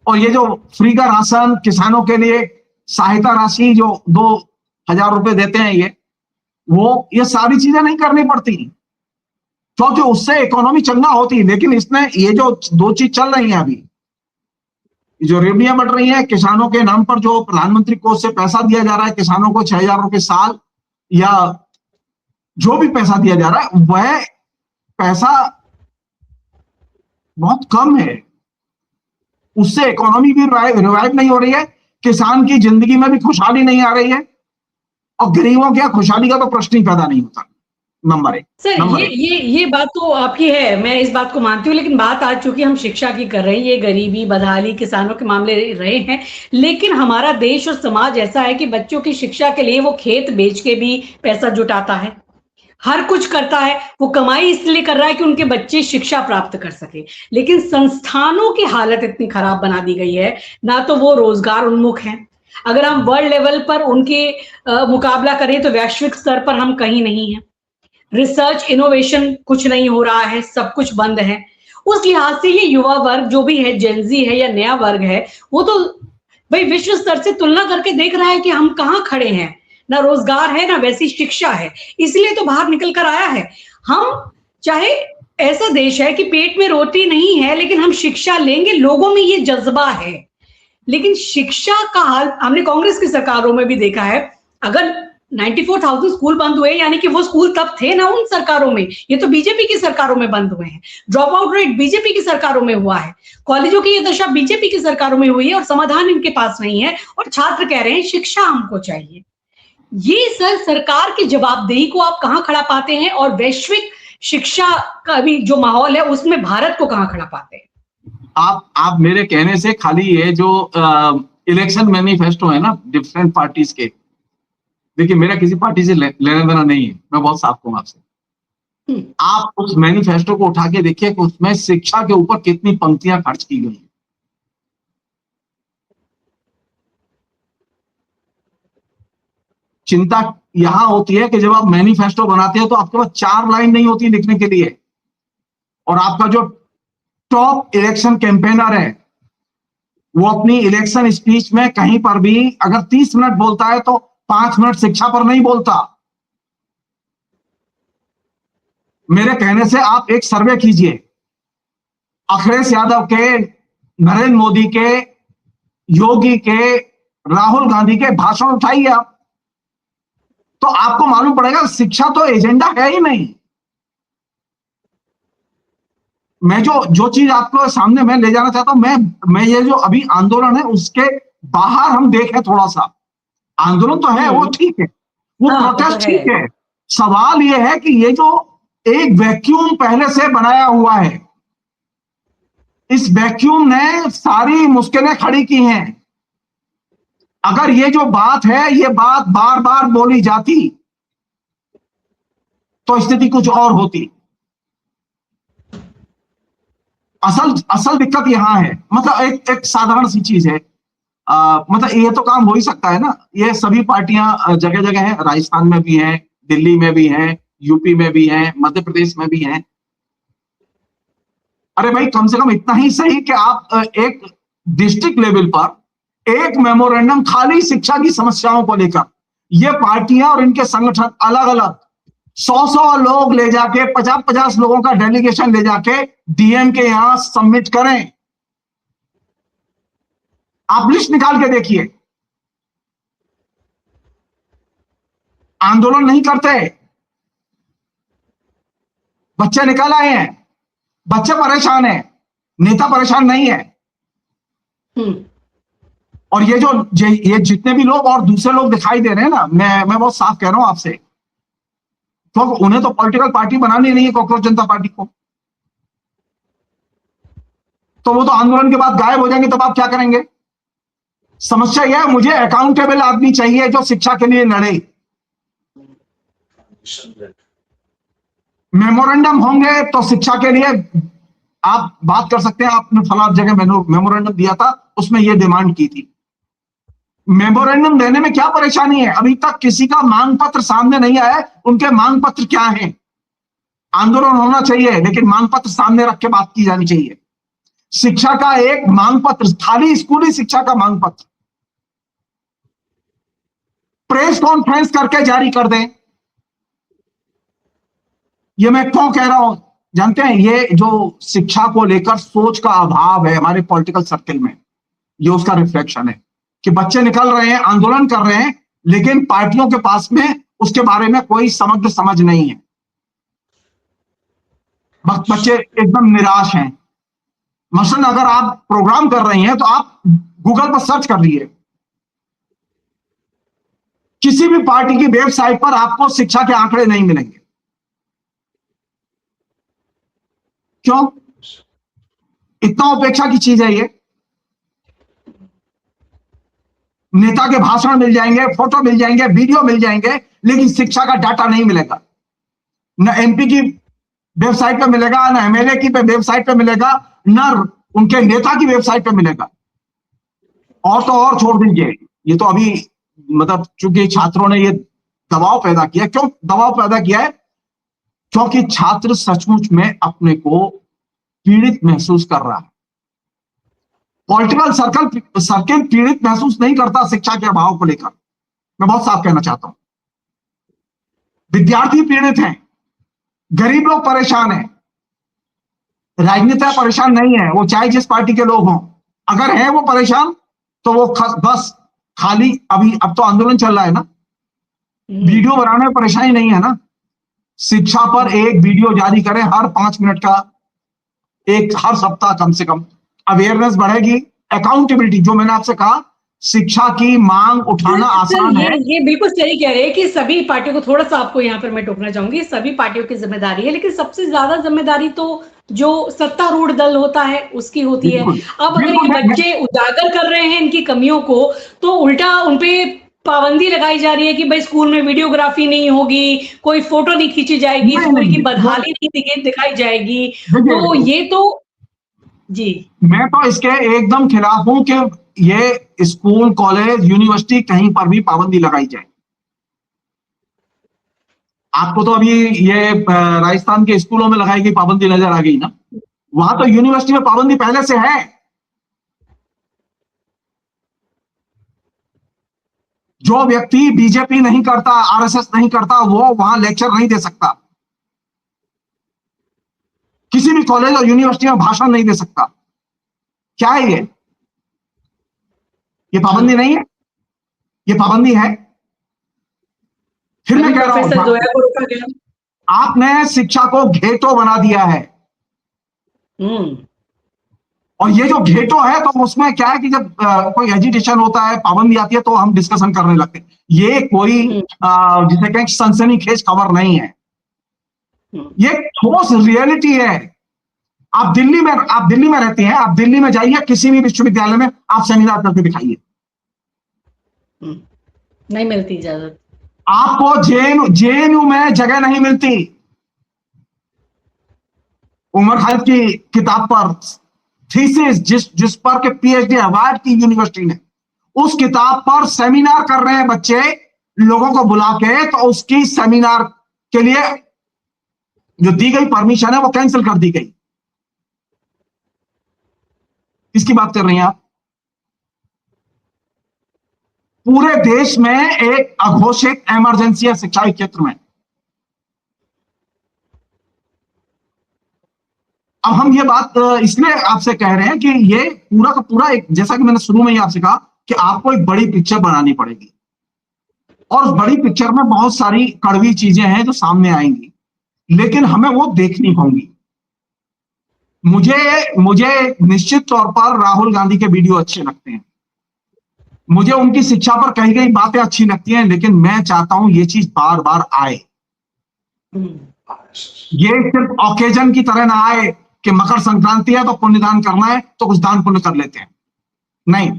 B: और ये जो फ्री का राशन किसानों के लिए सहायता राशि जो 2,000 रुपए देते हैं ये सारी चीजें नहीं करनी पड़ती, क्योंकि उससे इकोनॉमी चंगा होती। लेकिन इसने ये जो दो चीज चल रही है अभी, जो रेवड़ियां बढ़ रही है किसानों के नाम पर, जो प्रधानमंत्री कोष से पैसा दिया जा रहा है किसानों को 6,000 रुपए साल, या जो भी पैसा दिया जा रहा है वह पैसा बहुत कम है, उससे इकोनॉमी भी रिवाइव नहीं हो रही है, किसान की जिंदगी में भी खुशहाली नहीं आ रही है, और गरीबों की खुशहाली का तो प्रश्न ही पैदा नहीं होता। नंबर एक।
A: सर, ये बात तो आपकी है, मैं इस बात को मानती हूँ, लेकिन बात आज चूंकि हम शिक्षा की कर रहे हैं, ये गरीबी बदहाली किसानों के मामले रहे हैं, लेकिन हमारा देश और समाज ऐसा है कि बच्चों की शिक्षा के लिए वो खेत बेच के भी पैसा जुटाता है, हर कुछ करता है, वो कमाई इसलिए कर रहा है कि उनके बच्चे शिक्षा प्राप्त कर सके। लेकिन संस्थानों की हालत इतनी खराब बना दी गई है, ना तो वो रोजगार उन्मुख हैं, अगर हम वर्ल्ड लेवल पर उनके मुकाबला करें तो वैश्विक स्तर पर हम कहीं नहीं हैं, रिसर्च इनोवेशन कुछ नहीं हो रहा है, सब कुछ बंद है। उस लिहाज से ये युवा वर्ग जो भी है, जेनजी है या नया वर्ग है, वो तो भाई विश्व स्तर से तुलना करके देख रहा है कि हम कहाँ खड़े हैं, ना रोजगार है ना वैसी शिक्षा है, इसलिए तो बाहर निकल कर आया है। हम चाहे ऐसा देश है कि पेट में रोटी नहीं है, लेकिन हम शिक्षा लेंगे, लोगों में ये जज्बा है। लेकिन शिक्षा का हाल हमने कांग्रेस की सरकारों में भी देखा है, अगर 94,000 स्कूल बंद हुए, यानी कि वो स्कूल तब थे ना उन सरकारों में, ये तो बीजेपी की सरकारों में बंद हुए हैं। ड्रॉप आउट रेट बीजेपी की सरकारों में हुआ है, कॉलेजों की ये दशा बीजेपी की सरकारों में हुई है, और समाधान इनके पास नहीं है, और छात्र कह रहे हैं शिक्षा हमको चाहिए। ये सर सरकार की जवाबदेही को आप कहां खड़ा पाते हैं, और वैश्विक शिक्षा का भी जो माहौल है उसमें भारत को कहां खड़ा पाते हैं?
B: आप मेरे कहने से खाली ये जो इलेक्शन मैनिफेस्टो है ना डिफरेंट पार्टीज के, देखिए मेरा किसी पार्टी से लेना देना नहीं है, मैं बहुत साफ कहूं आपसे। आप उस मैनिफेस्टो को उठा के देखिए कि उसमें शिक्षा के ऊपर कितनी पंक्तियां खर्च की गई। चिंता यहां होती है कि जब आप मैनिफेस्टो बनाते हैं तो आपके पास 4 लाइन नहीं होती लिखने के लिए, और आपका जो टॉप इलेक्शन कैंपेनर है वो अपनी इलेक्शन स्पीच में कहीं पर भी अगर 30 मिनट बोलता है तो 5 मिनट शिक्षा पर नहीं बोलता। मेरे कहने से आप एक सर्वे कीजिए, अखिलेश यादव के, नरेंद्र मोदी के, योगी के, राहुल गांधी के भाषण उठाइए आप, तो आपको मालूम पड़ेगा शिक्षा तो एजेंडा है ही नहीं। मैं जो चीज आपको सामने मैं ले जाना चाहता हूं, मैं ये जो अभी आंदोलन है उसके बाहर हम देखें थोड़ा सा, आंदोलन तो है वो ठीक है, वो प्रोटेस्ट ठीक है, सवाल ये है कि ये जो एक वैक्यूम पहले से बनाया हुआ है, इस वैक्यूम ने सारी मुश्किलें खड़ी की हैं। अगर ये जो बात है ये बात बार बार बोली जाती तो स्थिति कुछ और होती। असल दिक्कत यहां है, मतलब एक साधारण सी चीज है, मतलब ये तो काम हो ही सकता है ना, ये सभी पार्टियां जगह जगह हैं, राजस्थान में भी हैं, दिल्ली में भी हैं, यूपी में भी हैं, मध्य प्रदेश में भी हैं। अरे भाई कम से कम इतना ही सही कि आप एक डिस्ट्रिक्ट लेवल पर एक मेमोरेंडम खाली शिक्षा की समस्याओं को लेकर, ये पार्टियां और इनके संगठन अलग अलग 100 लोग ले जाके, 50 लोगों का डेलीगेशन ले जाके डीएम के यहां सबमिट करें। आप लिस्ट निकाल के देखिए, आंदोलन नहीं करते, बच्चे निकल आए हैं, बच्चे परेशान हैं, नेता परेशान नहीं है। और ये जितने भी लोग और दूसरे लोग दिखाई दे रहे हैं ना, मैं बहुत साफ कह रहा हूं आपसे, तो उन्हें तो पॉलिटिकल पार्टी बनानी नहीं है कॉकरोच जनता पार्टी को, तो वो तो आंदोलन के बाद गायब हो जाएंगे, तब आप क्या करेंगे? समस्या यह है, मुझे अकाउंटेबल आदमी चाहिए जो शिक्षा के लिए लड़े। मेमोरेंडम होंगे तो शिक्षा के लिए आप बात कर सकते हैं, आपने फलां जगह मेमोरेंडम दिया था, उसमें यह डिमांड की थी। मेमोरेंडम देने में क्या परेशानी है? अभी तक किसी का मांग पत्र सामने नहीं आया, उनके मांग पत्र क्या हैं? आंदोलन होना चाहिए लेकिन मांग पत्र सामने रख के बात की जानी चाहिए। शिक्षा का एक मांग पत्र, खाली स्कूली शिक्षा का मांग पत्र, प्रेस कॉन्फ्रेंस करके जारी कर दें। ये मैं क्यों कह रहा हूं जानते हैं? ये जो शिक्षा को लेकर सोच का अभाव है हमारे पॉलिटिकल सर्कल में, ये उसका रिफ्लेक्शन है कि बच्चे निकल रहे हैं, आंदोलन कर रहे हैं, लेकिन पार्टियों के पास में उसके बारे में कोई समग्र समझ नहीं है। बच्चे एकदम निराश हैं। मसलन अगर आप प्रोग्राम कर रही हैं तो आप गूगल पर सर्च कर लीजिए, किसी भी पार्टी की वेबसाइट पर आपको शिक्षा के आंकड़े नहीं मिलेंगे। क्यों? इतना उपेक्षा की चीज है ये। नेता के भाषण मिल जाएंगे, फोटो मिल जाएंगे, वीडियो मिल जाएंगे, लेकिन शिक्षा का डाटा नहीं मिलेगा। न एमपी की वेबसाइट पे मिलेगा, न एमएलए की वेबसाइट पे मिलेगा, न उनके नेता की वेबसाइट पे मिलेगा। और तो और छोड़ दीजिए, ये तो अभी मतलब चूंकि छात्रों ने ये दबाव पैदा किया। क्यों दबाव पैदा किया है? क्योंकि छात्र सचमुच में अपने को पीड़ित महसूस कर रहा है। पॉलिटिकल सर्कल पीड़ित महसूस नहीं करता शिक्षा के अभाव को लेकर। मैं बहुत साफ कहना चाहता हूं, विद्यार्थी पीड़ित हैं, गरीब लोग परेशान हैं, राजनेता परेशान नहीं है, वो चाहे जिस पार्टी के लोग हों। अगर हैं वो परेशान तो वो बस खाली अब तो आंदोलन चल रहा है ना, वीडियो बनाने में परेशानी नहीं है ना। शिक्षा पर एक वीडियो जारी करें हर 5 मिनट का, हर सप्ताह कम से कम, अवेयरनेस बढ़ेगी। अकाउंटेबिलिटी, जो मैंने आपसे कहा, शिक्षा की मांग उठाना आसान है।
A: ये बिल्कुल सही कह रहे हैं कि सभी पार्टियों को, थोड़ा सा आपको यहाँ पर मैं टोकना चाहूंगी, सभी पार्टियों की जिम्मेदारी है, लेकिन सबसे ज्यादा जिम्मेदारी तो जो सत्तारूढ़ दल होता है उसकी होती है। अब अगर ये बच्चे उजागर कर रहे हैं इनकी कमियों को, तो उल्टा उनपे पाबंदी लगाई जा रही है कि भाई स्कूल में वीडियोग्राफी नहीं होगी, कोई फोटो नहीं खींची जाएगी, स्कूल की बदहाली नहीं दिखाई जाएगी। तो ये तो जी,
B: मैं तो इसके एकदम खिलाफ हूं कि ये स्कूल, कॉलेज, यूनिवर्सिटी कहीं पर भी पाबंदी लगाई जाए। आपको तो अभी ये राजस्थान के स्कूलों में लगाई गई पाबंदी नजर आ गई ना, वहां तो यूनिवर्सिटी में पाबंदी पहले से है। जो व्यक्ति बीजेपी नहीं करता, आरएसएस नहीं करता, वो वहां लेक्चर नहीं दे सकता, किसी भी कॉलेज और यूनिवर्सिटी में भाषण नहीं दे सकता। क्या है ये पाबंदी नहीं है, ये पाबंदी है। फिर मैं कह रहा हूं, आपने शिक्षा को घेटो बना दिया है। और ये जो घेटो है, तो उसमें क्या है कि जब कोई एजिटेशन होता है, पाबंदी आती है, तो हम डिस्कशन करने लगते हैं। ये कोई जिसे कहें सनसनीखेज खबर नहीं है, ये ठोस रियलिटी है। आप दिल्ली में रहते हैं, आप दिल्ली में जाइए, किसी भी विश्वविद्यालय में आप सेमिनार करके दिखाइए,
A: नहीं मिलती इजाजत।
B: आपको जेएनयू में जगह नहीं मिलती। उमर खालिद की किताब पर थीसिस जिस पर के पीएचडी अवार्ड की यूनिवर्सिटी ने, उस किताब पर सेमिनार कर रहे हैं बच्चे, लोगों को बुला के, तो उसकी सेमिनार के लिए जो दी गई परमिशन है वो कैंसिल कर दी गई। किसकी बात कर रही हैं आप? पूरे देश में एक अघोषित इमरजेंसी है शिक्षा के क्षेत्र में। अब हम ये बात इसलिए आपसे कह रहे हैं कि ये पूरा का पूरा एक, जैसा कि मैंने शुरू में ही आपसे कहा कि आपको एक बड़ी पिक्चर बनानी पड़ेगी, और उस बड़ी पिक्चर में बहुत सारी कड़वी चीजें हैं जो सामने आएंगी, लेकिन हमें वो देखनी होंगी। मुझे निश्चित तौर पर राहुल गांधी के वीडियो अच्छे लगते हैं, मुझे उनकी शिक्षा पर कही गई बातें अच्छी लगती हैं, लेकिन मैं चाहता हूं ये चीज बार बार आए। ये सिर्फ ओकेजन की तरह ना आए कि मकर संक्रांति है तो पुण्यदान करना है तो कुछ दान पुण्य कर लेते हैं। नहीं,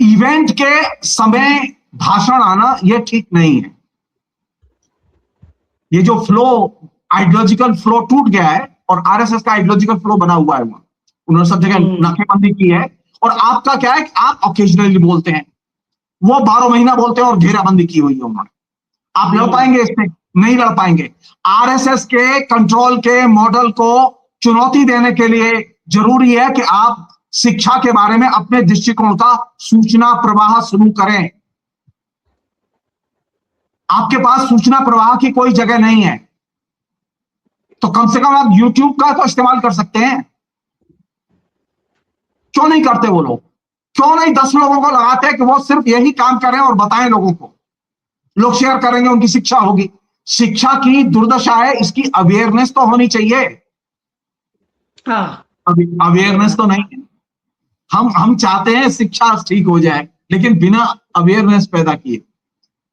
B: इवेंट के समय भाषण आना यह ठीक नहीं है। ये जो फ्लो, आइडियोलॉजिकल फ्लो टूट गया है, और आरएसएस का आइडियोलॉजिकल फ्लो बना हुआ है, उन्होंने सब जगह नाकेबंदी की है। और आपका क्या है कि आप ओकेजनली बोलते हैं, वो 12 महीना बोलते हैं और घेराबंदी की हुई है उन्होंने। आप लड़ पाएंगे इससे? नहीं लड़ पाएंगे। आरएसएस के कंट्रोल के मॉडल को चुनौती देने के लिए जरूरी है कि आप शिक्षा के बारे में अपने दृष्टिकोण का सूचना प्रवाह शुरू करें। आपके पास सूचना प्रवाह की कोई जगह नहीं है, तो कम से कम आप YouTube का तो इस्तेमाल कर सकते हैं। क्यों नहीं करते वो लोग? क्यों नहीं 10 लोगों को लगाते हैं कि वो सिर्फ यही काम करें और बताएं लोगों को? लोग शेयर करेंगे, उनकी शिक्षा होगी। शिक्षा की दुर्दशा है, इसकी अवेयरनेस तो होनी चाहिए।
A: हाँ,
B: अभी अवेयरनेस तो नहीं है। हम चाहते हैं शिक्षा ठीक हो जाए, लेकिन बिना अवेयरनेस पैदा किए।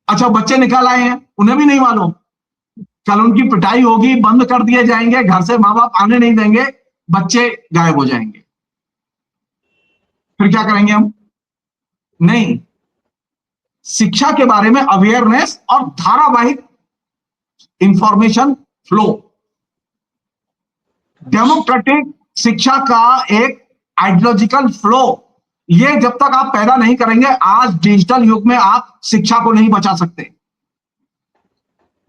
B: अच्छा, बच्चे निकाल आए हैं, उन्हें भी नहीं मालूम, कल उनकी पिटाई होगी, बंद कर दिए जाएंगे, घर से माँ बाप आने नहीं देंगे, बच्चे गायब हो जाएंगे। फिर क्या करेंगे हम? नहीं, शिक्षा के बारे में अवेयरनेस और धारावाहिक इंफॉर्मेशन फ्लो, डेमोक्रेटिक शिक्षा का एक आइडियोलॉजिकल फ्लो, ये जब तक आप पैदा नहीं करेंगे, आज डिजिटल युग में आप शिक्षा को नहीं बचा सकते।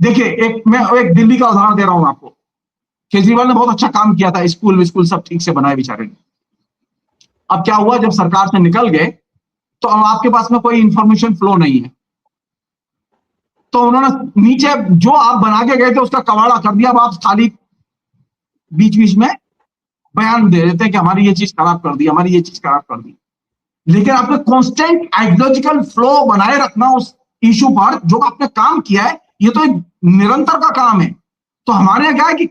B: देखिए, मैं एक दिल्ली का उदाहरण दे रहा हूं आपको। केजरीवाल ने बहुत अच्छा काम किया था, स्कूल सब ठीक से बनाए बेचारे ने। अब क्या हुआ, जब सरकार से निकल गए तो अब आपके पास में कोई इंफॉर्मेशन फ्लो नहीं है, तो उन्होंने नीचे जो आप बना के गए थे उसका कबाड़ा कर दिया। अब आप खाली बीच बीच में बयान दे देते हैं कि हमारी ये चीज खराब कर दी, हमारी ये चीज खराब कर दी। लेकिन आपने कांस्टेंट आइडियोलॉजिकल फ्लो बनाए रखना उस इशू पर, जो आपने काम किया है, ये तो एक निरंतर का काम है। तो हमारे यहाँ क्या है कि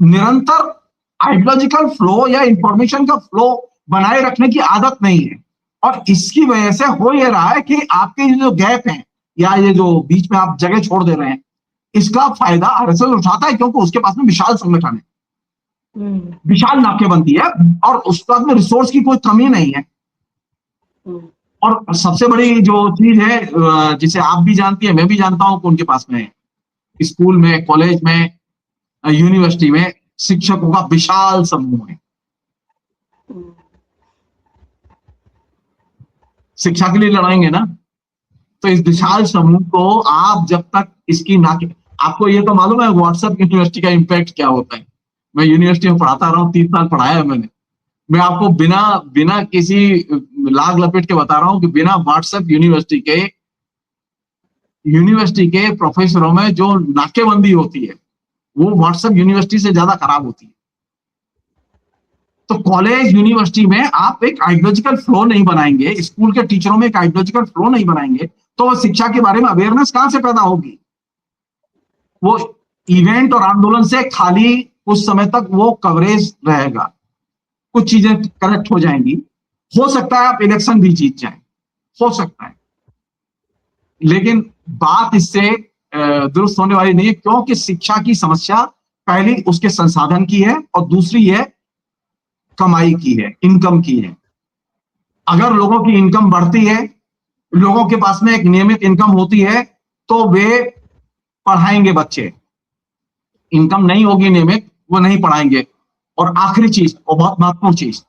B: निरंतर आइडियोलॉजिकल फ्लो या इंफॉर्मेशन का फ्लो बनाए रखने की आदत नहीं है, और इसकी वजह से हो ये रहा है कि आपके जो गैप हैं या ये जो बीच में आप जगह छोड़ दे रहे हैं, इसका फायदा आरएसएस उठाता है, क्योंकि उसके पास में विशाल संगठन है, विशाल नाकेबंदी है, और उसके पास में रिसोर्स की कोई कमी नहीं है। और सबसे बड़ी जो चीज है, जिसे आप भी जानती है, मैं भी जानता हूं कि उनके पास में स्कूल में, कॉलेज में, यूनिवर्सिटी में शिक्षकों का विशाल समूह है। शिक्षा के लिए लड़ाएंगे ना, तो इस विशाल समूह को आप जब तक इसकी आपको ये तो मालूम है व्हाट्सएप यूनिवर्सिटी का इम्पैक्ट क्या होता है। मैं यूनिवर्सिटी में पढ़ाता रहा हूँ, 3 साल पढ़ाया है मैंने। मैं आपको बिना किसी लाग लपेट के बता रहा हूं कि बिना व्हाट्सएप यूनिवर्सिटी के प्रोफेसरों में जो नाकेबंदी होती है, वो व्हाट्सएप यूनिवर्सिटी से ज्यादा खराब होती है। तो कॉलेज यूनिवर्सिटी में आप एक आइडियोलॉजिकल फ्लो नहीं बनाएंगे, स्कूल के टीचरों में एक आइडियोलॉजिकल फ्लो नहीं बनाएंगे, तो शिक्षा के बारे में अवेयरनेस कहां से पैदा होगी? वो इवेंट और आंदोलन से खाली कुछ समय तक वो कवरेज रहेगा, कुछ चीजें करेक्ट हो जाएंगी, हो सकता है आप इलेक्शन भी जीत जाएं, हो सकता है, लेकिन बात इससे दुरुस्त होने वाली नहीं है, क्योंकि शिक्षा की समस्या पहली उसके संसाधन की है और दूसरी है कमाई की है, इनकम की है। अगर लोगों की इनकम बढ़ती है, लोगों के पास में एक नियमित इनकम होती है, तो वे पढ़ाएंगे बच्चे। इनकम नहीं होगी नियमित, वो नहीं पढ़ाएंगे। और आखिरी चीज और बहुत महत्वपूर्ण चीज,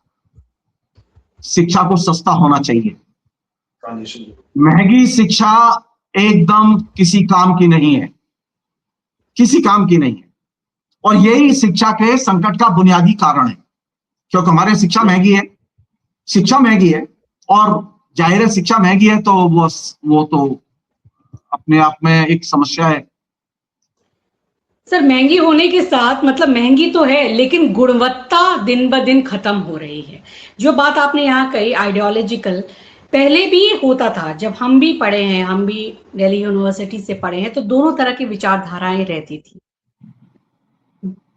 B: शिक्षा को सस्ता होना चाहिए। महंगी शिक्षा एकदम किसी काम की नहीं है, किसी काम की नहीं है, और यही शिक्षा के संकट का बुनियादी कारण है, क्योंकि हमारे शिक्षा महंगी है, शिक्षा महंगी है, और जाहिर है शिक्षा महंगी है तो वो तो अपने आप में एक समस्या है।
A: सर, महंगी होने के साथ मतलब महंगी तो है, लेकिन गुणवत्ता दिन ब दिन खत्म हो रही है। जो बात आपने यहाँ कही आइडियोलॉजिकल, पहले भी होता था, जब हम भी पढ़े हैं, हम भी दिल्ली यूनिवर्सिटी से पढ़े हैं, तो दोनों तरह की विचारधाराएं रहती थी,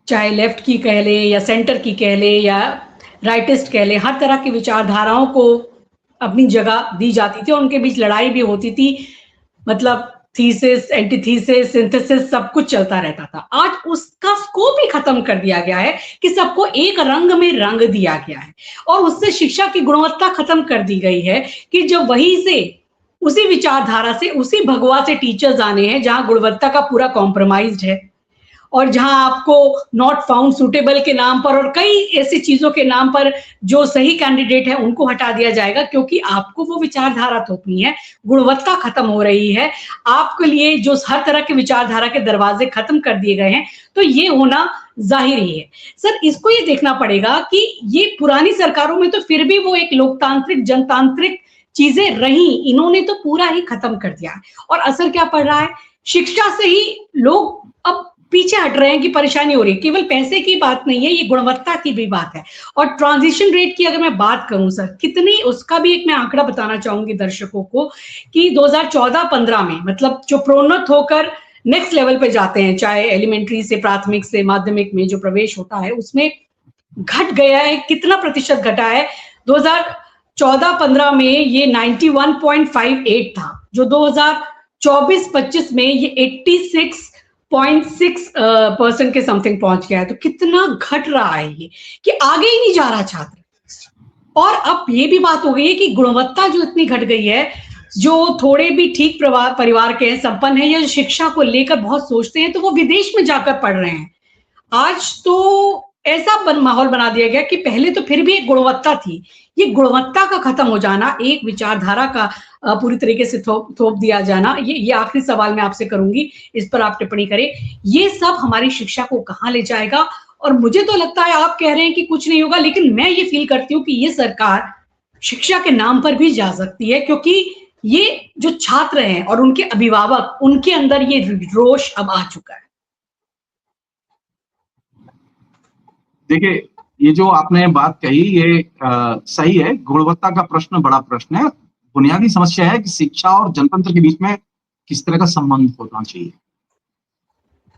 A: चाहे लेफ्ट की कह ले या सेंटर की कह ले या राइटिस्ट कह ले, हर तरह की विचारधाराओं को अपनी जगह दी जाती थी और उनके बीच लड़ाई भी होती थी। मतलब थीसिस, एंटीथीसिस, सिंथेसिस सब कुछ चलता रहता था। आज उसका स्कोप ही खत्म कर दिया गया है कि सबको एक रंग में रंग दिया गया है, और उससे शिक्षा की गुणवत्ता खत्म कर दी गई है कि जब वहीं से, उसी विचारधारा से, उसी भगवा से टीचर्स आने हैं जहां गुणवत्ता का पूरा कॉम्प्रोमाइज्ड है, और जहां आपको नॉट फाउंड सुटेबल के नाम पर और कई ऐसी चीजों के नाम पर जो सही कैंडिडेट है उनको हटा दिया जाएगा, क्योंकि आपको वो विचारधारा थोपनी है। गुणवत्ता खत्म हो रही है, आपके लिए जो हर तरह के विचारधारा के दरवाजे खत्म कर दिए गए हैं, तो ये होना जाहिर है। सर, इसको ये देखना पड़ेगा कि ये पुरानी सरकारों में तो फिर भी वो एक लोकतांत्रिक, जनतांत्रिक चीजें रही, इन्होंने तो पूरा ही खत्म कर दिया है। और असर क्या पड़ रहा है शिक्षा से ही लोग अब पीछे हट रहे हैं कि परेशानी हो रही है। केवल पैसे की बात नहीं है, ये गुणवत्ता की भी बात है। और ट्रांजिशन रेट की अगर मैं बात करूं सर, कितनी, उसका भी एक मैं आंकड़ा बताना चाहूंगी दर्शकों को कि 2014-15 में, मतलब जो प्रोन्नत होकर नेक्स्ट लेवल पे जाते हैं, चाहे एलिमेंट्री से, प्राथमिक से माध्यमिक में जो प्रवेश होता है, उसमें घट गया है। कितना प्रतिशत घटा है? 2014-15 में ये 91.58 था, जो 2024-25 में ये 86.6% के समथिंग पहुंच गया है। तो कितना घट रहा है ये, कि आगे ही नहीं जा रहा छात्र। और अब ये भी बात हो गई है कि गुणवत्ता जो इतनी घट गई है, जो थोड़े भी ठीक परिवार के हैं, संपन्न है, या शिक्षा को लेकर बहुत सोचते हैं, तो वो विदेश में जाकर पढ़ रहे हैं। आज तो ऐसा माहौल बना दिया गया कि पहले तो फिर भी एक गुणवत्ता थी, ये गुणवत्ता का खत्म हो जाना, एक विचारधारा का पूरी तरीके से थोप दिया जाना, ये आखिरी सवाल मैं आपसे करूंगी, इस पर आप टिप्पणी करें। ये सब हमारी शिक्षा को कहां ले जाएगा? और मुझे तो लगता है, आप कह रहे हैं कि कुछ नहीं होगा, लेकिन मैं ये फील करती हूँ कि ये सरकार शिक्षा के नाम पर भी जा सकती है, क्योंकि ये जो छात्र हैं और उनके अभिभावक, उनके अंदर ये रोष अब आ चुका है।
B: देखिए, ये जो आपने बात कही ये सही है। गुणवत्ता का प्रश्न बड़ा प्रश्न है। बुनियादी समस्या है कि शिक्षा और जनतंत्र के बीच में किस तरह का संबंध होना चाहिए।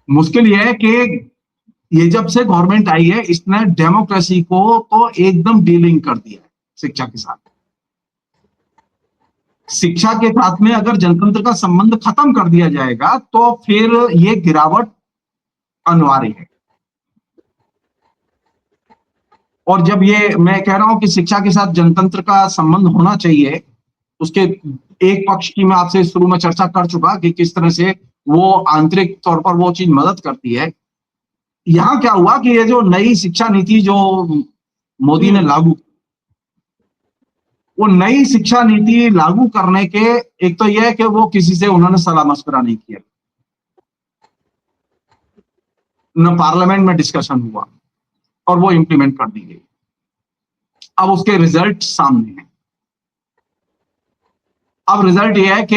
B: मुश्किल यह है कि ये जब से गवर्नमेंट आई है, इसने डेमोक्रेसी को तो एकदम डीलिंग कर दिया है शिक्षा के साथ। शिक्षा के साथ में अगर जनतंत्र का संबंध खत्म कर दिया जाएगा तो फिर ये गिरावट अनिवार्य है। और जब ये मैं कह रहा हूं कि शिक्षा के साथ जनतंत्र का संबंध होना चाहिए, उसके एक पक्ष की मैं आपसे शुरू में चर्चा कर चुका कि किस तरह से वो आंतरिक तौर पर वो चीज मदद करती है। यहां क्या हुआ कि ये जो नई शिक्षा नीति जो मोदी ने लागू, वो नई शिक्षा नीति लागू करने के एक तो यह है कि वो किसी से उन्होंने सलाह मशवरा नहीं किया, न पार्लियामेंट में डिस्कशन हुआ, और वो इंप्लीमेंट कर दी गई। अब उसके रिजल्ट सामने हैं। अब रिजल्ट ये है कि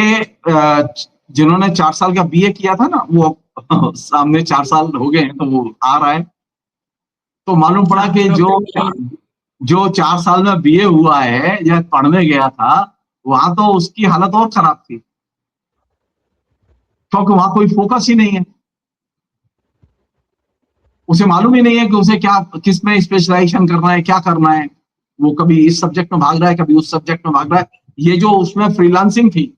B: जिन्होंने 4 साल का बीए किया था ना, वो सामने 4 साल हो गए हैं, तो वो आ रहा है। तो मालूम पड़ा कि जो 4 साल में बीए हुआ है या पढ़ने गया था, वहां तो उसकी हालत और खराब थी, क्योंकि वहां कोई फोकस ही नहीं है। उसे मालूम ही नहीं है कि उसे क्या, किस में स्पेशलाइजेशन करना है, क्या करना है। वो कभी इस सब्जेक्ट में भाग रहा है, कभी उस सब्जेक्ट में भाग रहा है। ये जो उसमें फ्रीलांसिंग थी,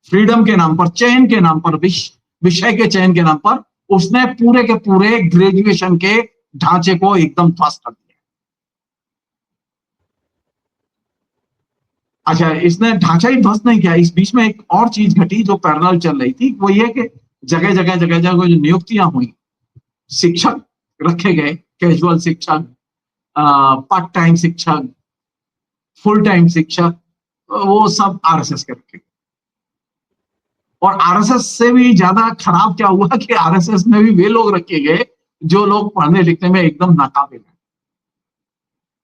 B: फ्रीडम के नाम पर, चयन के नाम पर, विषय के चयन के नाम पर, उसने पूरे के पूरे ग्रेजुएशन के ढांचे को एकदम ध्वस्त कर दिया। अच्छा, इसने ढांचा ही ध्वस्त नहीं किया, इस बीच में एक और चीज घटी जो पैरेलल चल रही थी। वो ये कि जगह जगह जो नियुक्तियां हुई, शिक्षक रखे गए, कैजुअल शिक्षक, पार्ट टाइम शिक्षक, फुल टाइम शिक्षक, वो सब आरएसएस के रखे गए। और आरएसएस से भी ज्यादा खराब क्या हुआ कि आरएसएस में भी वे लोग रखे गए जो लोग पढ़ने लिखने में एकदम नाकाबिल हैं।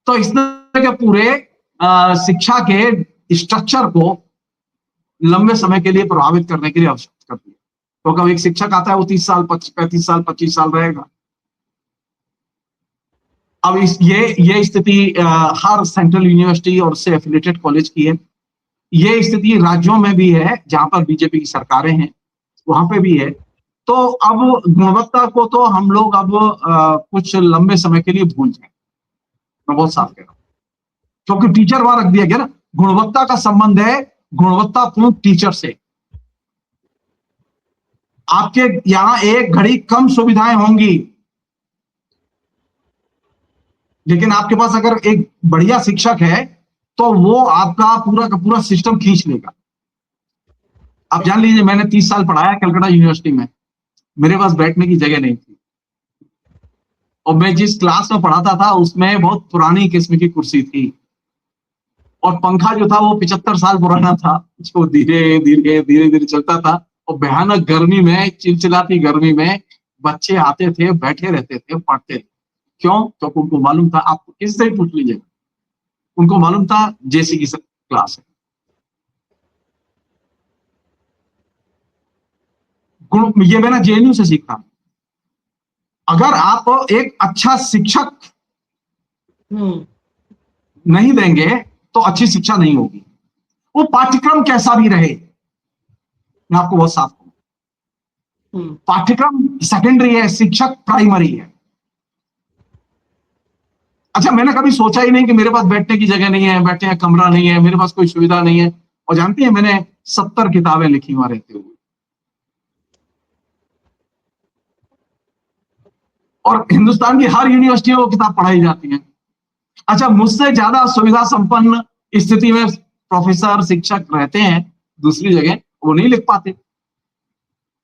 B: तो इस तरह के पूरे शिक्षा के स्ट्रक्चर को लंबे समय के लिए प्रभावित करने के लिए आवश्यक करती है। तो कब एक शिक्षक आता है, वो 30 साल 35 साल 25 साल रहेगा। अब ये स्थिति हर सेंट्रल यूनिवर्सिटी और उससे एफिलिएटेड कॉलेज की है। ये स्थिति राज्यों में भी है जहां पर बीजेपी की सरकारें हैं, वहां पे भी है। तो अब गुणवत्ता को तो हम लोग अब कुछ लंबे समय के लिए भूल जाए, मैं बहुत साफ कह रहा हूं, क्योंकि टीचर वहां रख दिया गया ना। गुणवत्ता का संबंध है गुणवत्तापूर्ण टीचर से। आपके यहां एक घड़ी कम सुविधाएं होंगी, लेकिन आपके पास अगर एक बढ़िया शिक्षक है तो वो आपका पूरा का पूरा सिस्टम खींच लेगा। आप जान लीजिए, मैंने 30 साल पढ़ाया कलकत्ता यूनिवर्सिटी में, मेरे पास बैठने की जगह नहीं थी, और मैं जिस क्लास में पढ़ाता था उसमें बहुत पुरानी किस्म की कुर्सी थी, और पंखा जो था वो 75 साल पुराना था, जो धीरे धीरे धीरे धीरे चलता था। और भयानक गर्मी में, चिलचिलाती गर्मी में बच्चे आते थे, बैठे रहते थे, पढ़ते थे। क्यों? क्योंकि उनको मालूम था, आप किसी से पूछ लीजिए, उनको मालूम था जेसी की क्लास है। गुण ये मैंने जेएनयू से सीखा। अगर आप एक अच्छा शिक्षक नहीं देंगे तो अच्छी शिक्षा नहीं होगी, वो पाठ्यक्रम कैसा भी रहे। मैं आपको बहुत साफ कहूं, पाठ्यक्रम सेकेंडरी है, शिक्षक प्राइमरी है। अच्छा, मैंने कभी सोचा ही नहीं कि मेरे पास बैठने की जगह नहीं है, बैठने का कमरा नहीं है, मेरे पास कोई सुविधा नहीं है। और जानती है, मैंने 70 किताबें लिखी वहां रहते हुए, और हिंदुस्तान की हर यूनिवर्सिटी में वो किताब पढ़ाई जाती है। अच्छा, मुझसे ज्यादा सुविधा संपन्न स्थिति में प्रोफेसर शिक्षक रहते हैं दूसरी जगह, वो नहीं लिख पाते।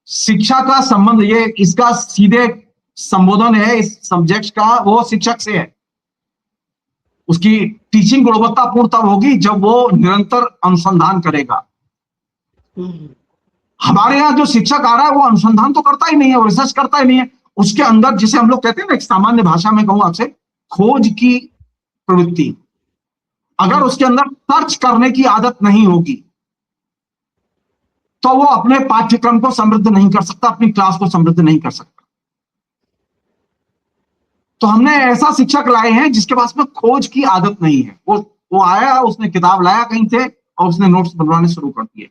B: शिक्षा का संबंध, ये इसका सीधे संबोधन है इस सब्जेक्ट का, वो शिक्षक से है। उसकी टीचिंग गुणवत्तापूर्ण तब होगी जब वो निरंतर अनुसंधान करेगा। हमारे यहाँ जो शिक्षक आ रहा है वो अनुसंधान तो करता ही नहीं है, वो रिसर्च करता ही नहीं है। उसके अंदर, जिसे हम लोग कहते हैं ना, एक सामान्य भाषा में कहूं आपसे, खोज की प्रवृत्ति, अगर उसके अंदर सर्च करने की आदत नहीं होगी तो वो अपने पाठ्यक्रम को समृद्ध नहीं कर सकता, अपनी क्लास को समृद्ध नहीं कर सकता। तो हमने ऐसा शिक्षक लाए हैं जिसके पास में खोज की आदत नहीं है। वो आया, उसने किताब लाया कहीं से और उसने नोट्स बनवाने शुरू कर दिए।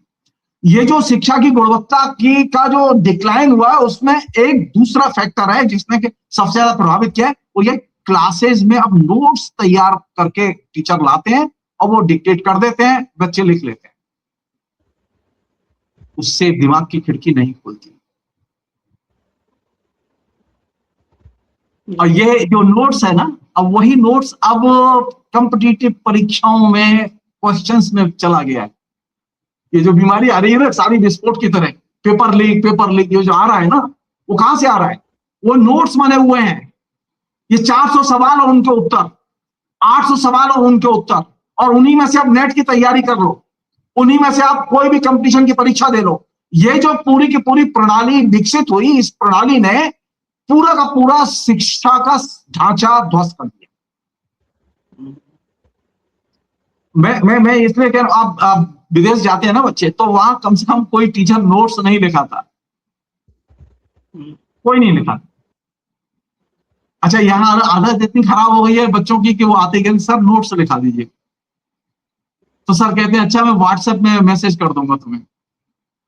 B: ये जो शिक्षा की गुणवत्ता की का जो डिक्लाइन हुआ है, उसमें एक दूसरा फैक्टर है जिसने कि सबसे ज्यादा प्रभावित किया है, वो ये क्लासेस में अब नोट्स तैयार करके टीचर लाते हैं और वो डिक्टेट कर देते हैं, बच्चे लिख लेते हैं। उससे दिमाग की खिड़की नहीं खुलती। और ये जो नोट्स है ना, अब वही नोट्स अब कॉम्पिटिटिव परीक्षाओं में क्वेश्चंस में चला गया है। ये जो बीमारी आ रही है ना, सारी विस्फोट की तरह, पेपर लीक ये जो आ रहा है ना, वो कहां से आ रहा है? वो नोट्स बने हुए हैं। ये 400 सवाल और उनके उत्तर, 800 सवाल और उनके उत्तर, और उन्हीं में से आप नेट की तैयारी कर लो, उन्हीं में से आप कोई भी कंपटीशन की परीक्षा दे लो। ये जो पूरी की पूरी प्रणाली विकसित हुई, इस प्रणाली ने पूरा का पूरा शिक्षा का ढांचा ध्वस्त कर दिया। मैं इसलिए कह रहा हूं, आप विदेश जाते हैं ना बच्चे, तो वहां कम से कम कोई टीचर नोट्स नहीं लिखाता, कोई नहीं लिखाता। अच्छा, यहाँ आदत इतनी खराब हो गई है बच्चों की कि वो आते गए, सर नोट्स लिखा दीजिए। तो सर कहते हैं अच्छा मैं व्हाट्सएप में मैसेज कर दूंगा तुम्हें।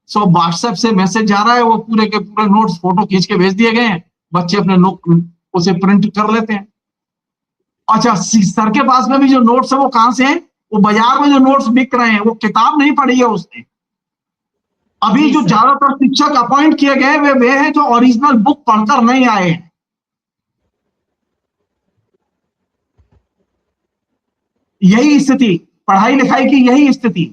B: सो व्हाट्सएप से मैसेज जा रहा है, वो पूरे के पूरे नोट्स फोटो खींच के भेज दिए गए हैं, बच्चे अपने नोट उसे प्रिंट कर लेते हैं। अच्छा, सर के पास में भी जो नोट्स है वो कहां से हैं? वो बाजार में जो नोट्स बिक रहे हैं, वो किताब नहीं पढ़ी है उसने। अभी जो ज्यादातर शिक्षक अपॉइंट किए गए वे हैं जो ओरिजिनल बुक पढ़कर नहीं आए हैं। यही स्थिति, पढ़ाई लिखाई की यही स्थिति।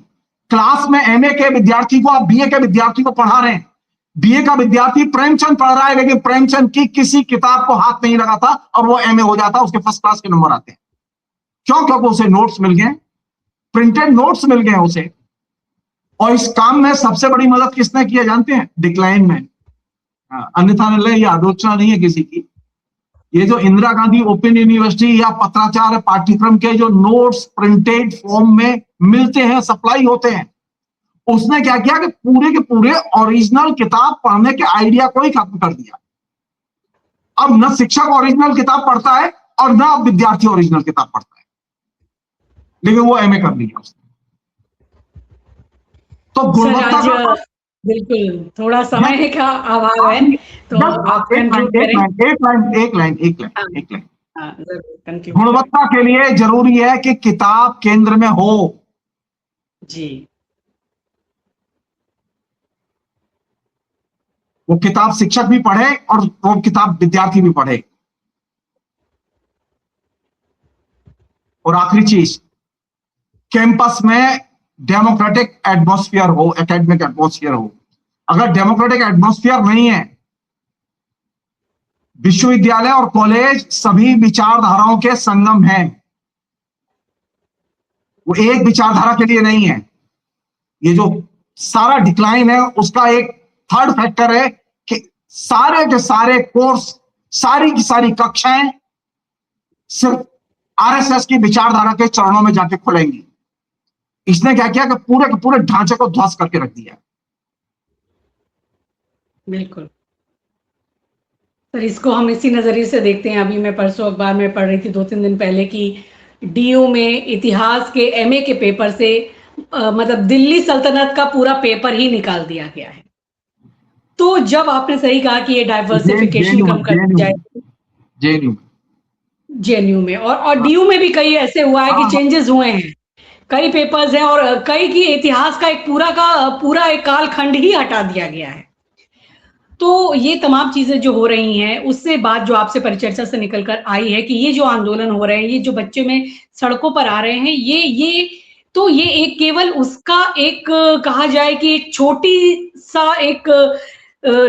B: क्लास में एमए के विद्यार्थी को आप बीए के विद्यार्थी को पढ़ा रहे हैं। बीए का विद्यार्थी प्रेमचंद पढ़ रहा है, लेकिन प्रेमचंद की किसी किताब को हाथ नहीं लगाता और वो एमए हो जाता, उसके फर्स्ट क्लास के नंबर आते हैं। क्यों? क्योंकि उसे नोट्स मिल गए, प्रिंटेड नोट्स मिल गए उसे। और इस काम में सबसे बड़ी मदद किसने किया जानते हैं? डिक्लाइन में। अन्यथा ये आलोचना नहीं है किसी की। ये जो इंदिरा गांधी ओपन यूनिवर्सिटी या पत्राचार पाठ्यक्रम के जो नोट्स प्रिंटेड फॉर्म में मिलते हैं, सप्लाई होते हैं, उसने क्या किया कि पूरे के पूरे ओरिजिनल किताब पढ़ने के आइडिया को ही खत्म कर दिया। अब न शिक्षक ओरिजिनल किताब पढ़ता है और न विद्यार्थी ओरिजिनल किताब पढ़ता है, लेकिन वो एमए कर लिया उसने। तो गुणवत्ता,
A: बिल्कुल थोड़ा समय का अभाव है, तो आप कंक्लूड करें।
B: एक लाइन। गुणवत्ता के लिए जरूरी है कि किताब केंद्र में हो
A: जी।
B: वो किताब शिक्षक भी पढ़े और वो किताब विद्यार्थी भी पढ़े। और आखिरी चीज, कैंपस में डेमोक्रेटिक एटमॉस्फेयर हो, एकेडमिक एटमॉस्फेयर हो। अगर डेमोक्रेटिक एटमॉस्फेयर नहीं है, विश्वविद्यालय और कॉलेज सभी विचारधाराओं के संगम हैं, वो एक विचारधारा के लिए नहीं है। ये जो सारा डिक्लाइन है उसका एक थर्ड फैक्टर है कि सारे के सारे कोर्स, सारी की सारी कक्षाएं सिर्फ आरएसएस की विचारधारा के चरणों में जाके खुलेंगी। इसने क्या किया कि पूरे के पूरे ढांचे को ध्वस्त करके रख दिया।
A: बिल्कुल। सर इसको हम इसी नज़रिए से देखते हैं। अभी मैं परसों अखबार में पढ़ रही थी 2-3 दिन पहले कि डीयू में इतिहास के एमए के पेपर से मतलब दिल्ली सल्तनत का पूरा पेपर ही निकाल दिया गया है। तो जब आपने सही कहा कि ये डाइवर्सिफिकेशन
B: जेएनयू में
A: कम कर दी जाए
B: जेएनयू में
A: जेएनयू में और
B: हाँ
A: डीयू में भी कई ऐसे हुआ है कि
B: हाँ
A: चेंजेस हुए हैं। कई पेपर्स हैं और कई की इतिहास का पूरा एक कालखंड ही हटा दिया गया है। तो ये तमाम चीज़ें जो हो रही हैं, उससे बात जो आपसे परिचर्चा से निकल कर आई है कि ये जो आंदोलन हो रहे हैं, ये जो बच्चे में सड़कों पर आ रहे हैं, ये एक केवल उसका एक कहा जाए कि एक छोटी-सा एक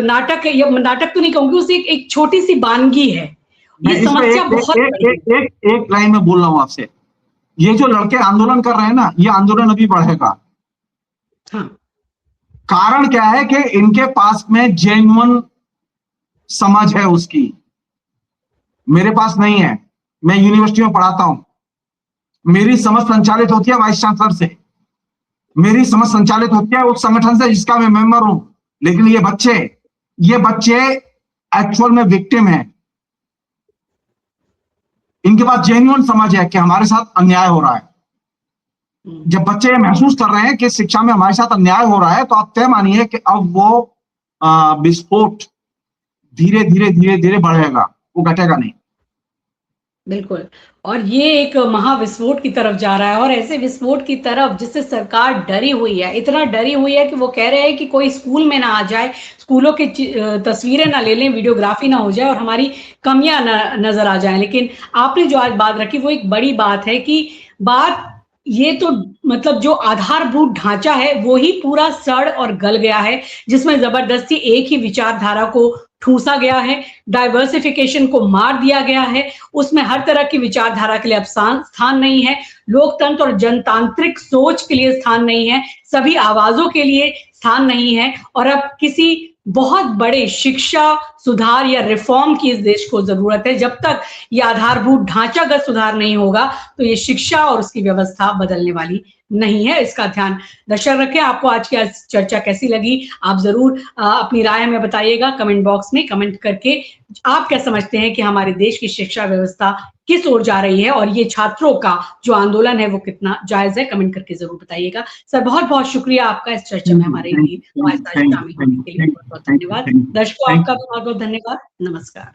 A: नाटक है या नाटक तो नहीं कहूँगी, उसे एक छोटी-सी वानगी है।
B: मैं
A: ये
B: इसमें
A: समस्या बहुत बड़ी है।
B: एक लाइन में बोल रहा हूँ आपसे। ये जो लड़के आंदोलन कर रहे हैं ना, ये आंदोलन अभी बढ़ेगा।
A: हाँ,
B: कारण क्या है कि इनके पास में जेन्युइन समझ है उसकी, मेरे पास नहीं है। मैं यूनिवर्सिटी में पढ़ाता हूं, मेरी समझ संचालित होती है वाइस चांसलर से, मेरी समझ संचालित होती है उस संगठन से जिसका मैं मेंबर हूं। लेकिन ये बच्चे एक्चुअल में विक्टिम हैं। इनके पास जेन्युइन समझ है कि हमारे साथ अन्याय हो रहा है। जब बच्चे ये महसूस कर रहे हैं कि शिक्षा में हमारे साथ अन्याय हो रहा है, तो आप तय मानिए कि अब वो विस्फोट धीरे धीरे धीरे धीरे बढ़ेगा, वो घटेगा नहीं।
A: बिल्कुल। और ये एक महाविस्फोट की तरफ जा रहा है और ऐसे विस्फोट की तरफ जिससे सरकार डरी हुई है, इतना डरी हुई है कि वो कह रहे हैं कि कोई स्कूल में ना आ जाए, स्कूलों की तस्वीरें ना ले लें, वीडियोग्राफी ना हो जाए और हमारी कमियाँ नज़र आ जाएँ। लेकिन आपने जो आज बात रखी वो एक बड़ी बात है कि बात ये तो मतलब जो आधारभूत ढाँचा है वो ही पूरा सड़ और गल गया है, जिसमें ज़बरदस्ती एक ही विचारधारा को ठूँसा गया है, डाइवर्सिफिकेशन को मार दिया गया है, उसमें हर तरह की विचारधारा के लिए अब स्थान नहीं है, लोकतंत्र और जनतांत्रिक सोच के लिए स्थान नहीं है, सभी आवाज़ों के लिए स्थान नहीं है और अब किसी बहुत बड़े शिक्षा सुधार या रिफॉर्म की इस देश को ज़रूरत है। जब तक ये आधारभूत ढांचागत सुधार नहीं होगा, तो ये शिक्षा और उसकी व्यवस्था बदलने वाली नहीं है। इसका ध्यान दर्शक रखें। आपको आज की चर्चा कैसी लगी? आप ज़रूर अपनी राय हमें बताइएगा कमेंट बॉक्स में कमेंट करके। आप क्या समझते हैं कि हमारे देश की शिक्षा व्यवस्था किस ओर जा रही है और ये छात्रों का जो आंदोलन है वो कितना जायज़ है? कमेंट करके ज़रूर बताइएगा। सर बहुत-बहुत शुक्रिया आपका इस चर्चा में हमारे लिए हमारे साथ शामिल होने के लिए बहुत-बहुत धन्यवाद। दर्शकों आपका भी बहुत-बहुत धन्यवाद। नमस्कार।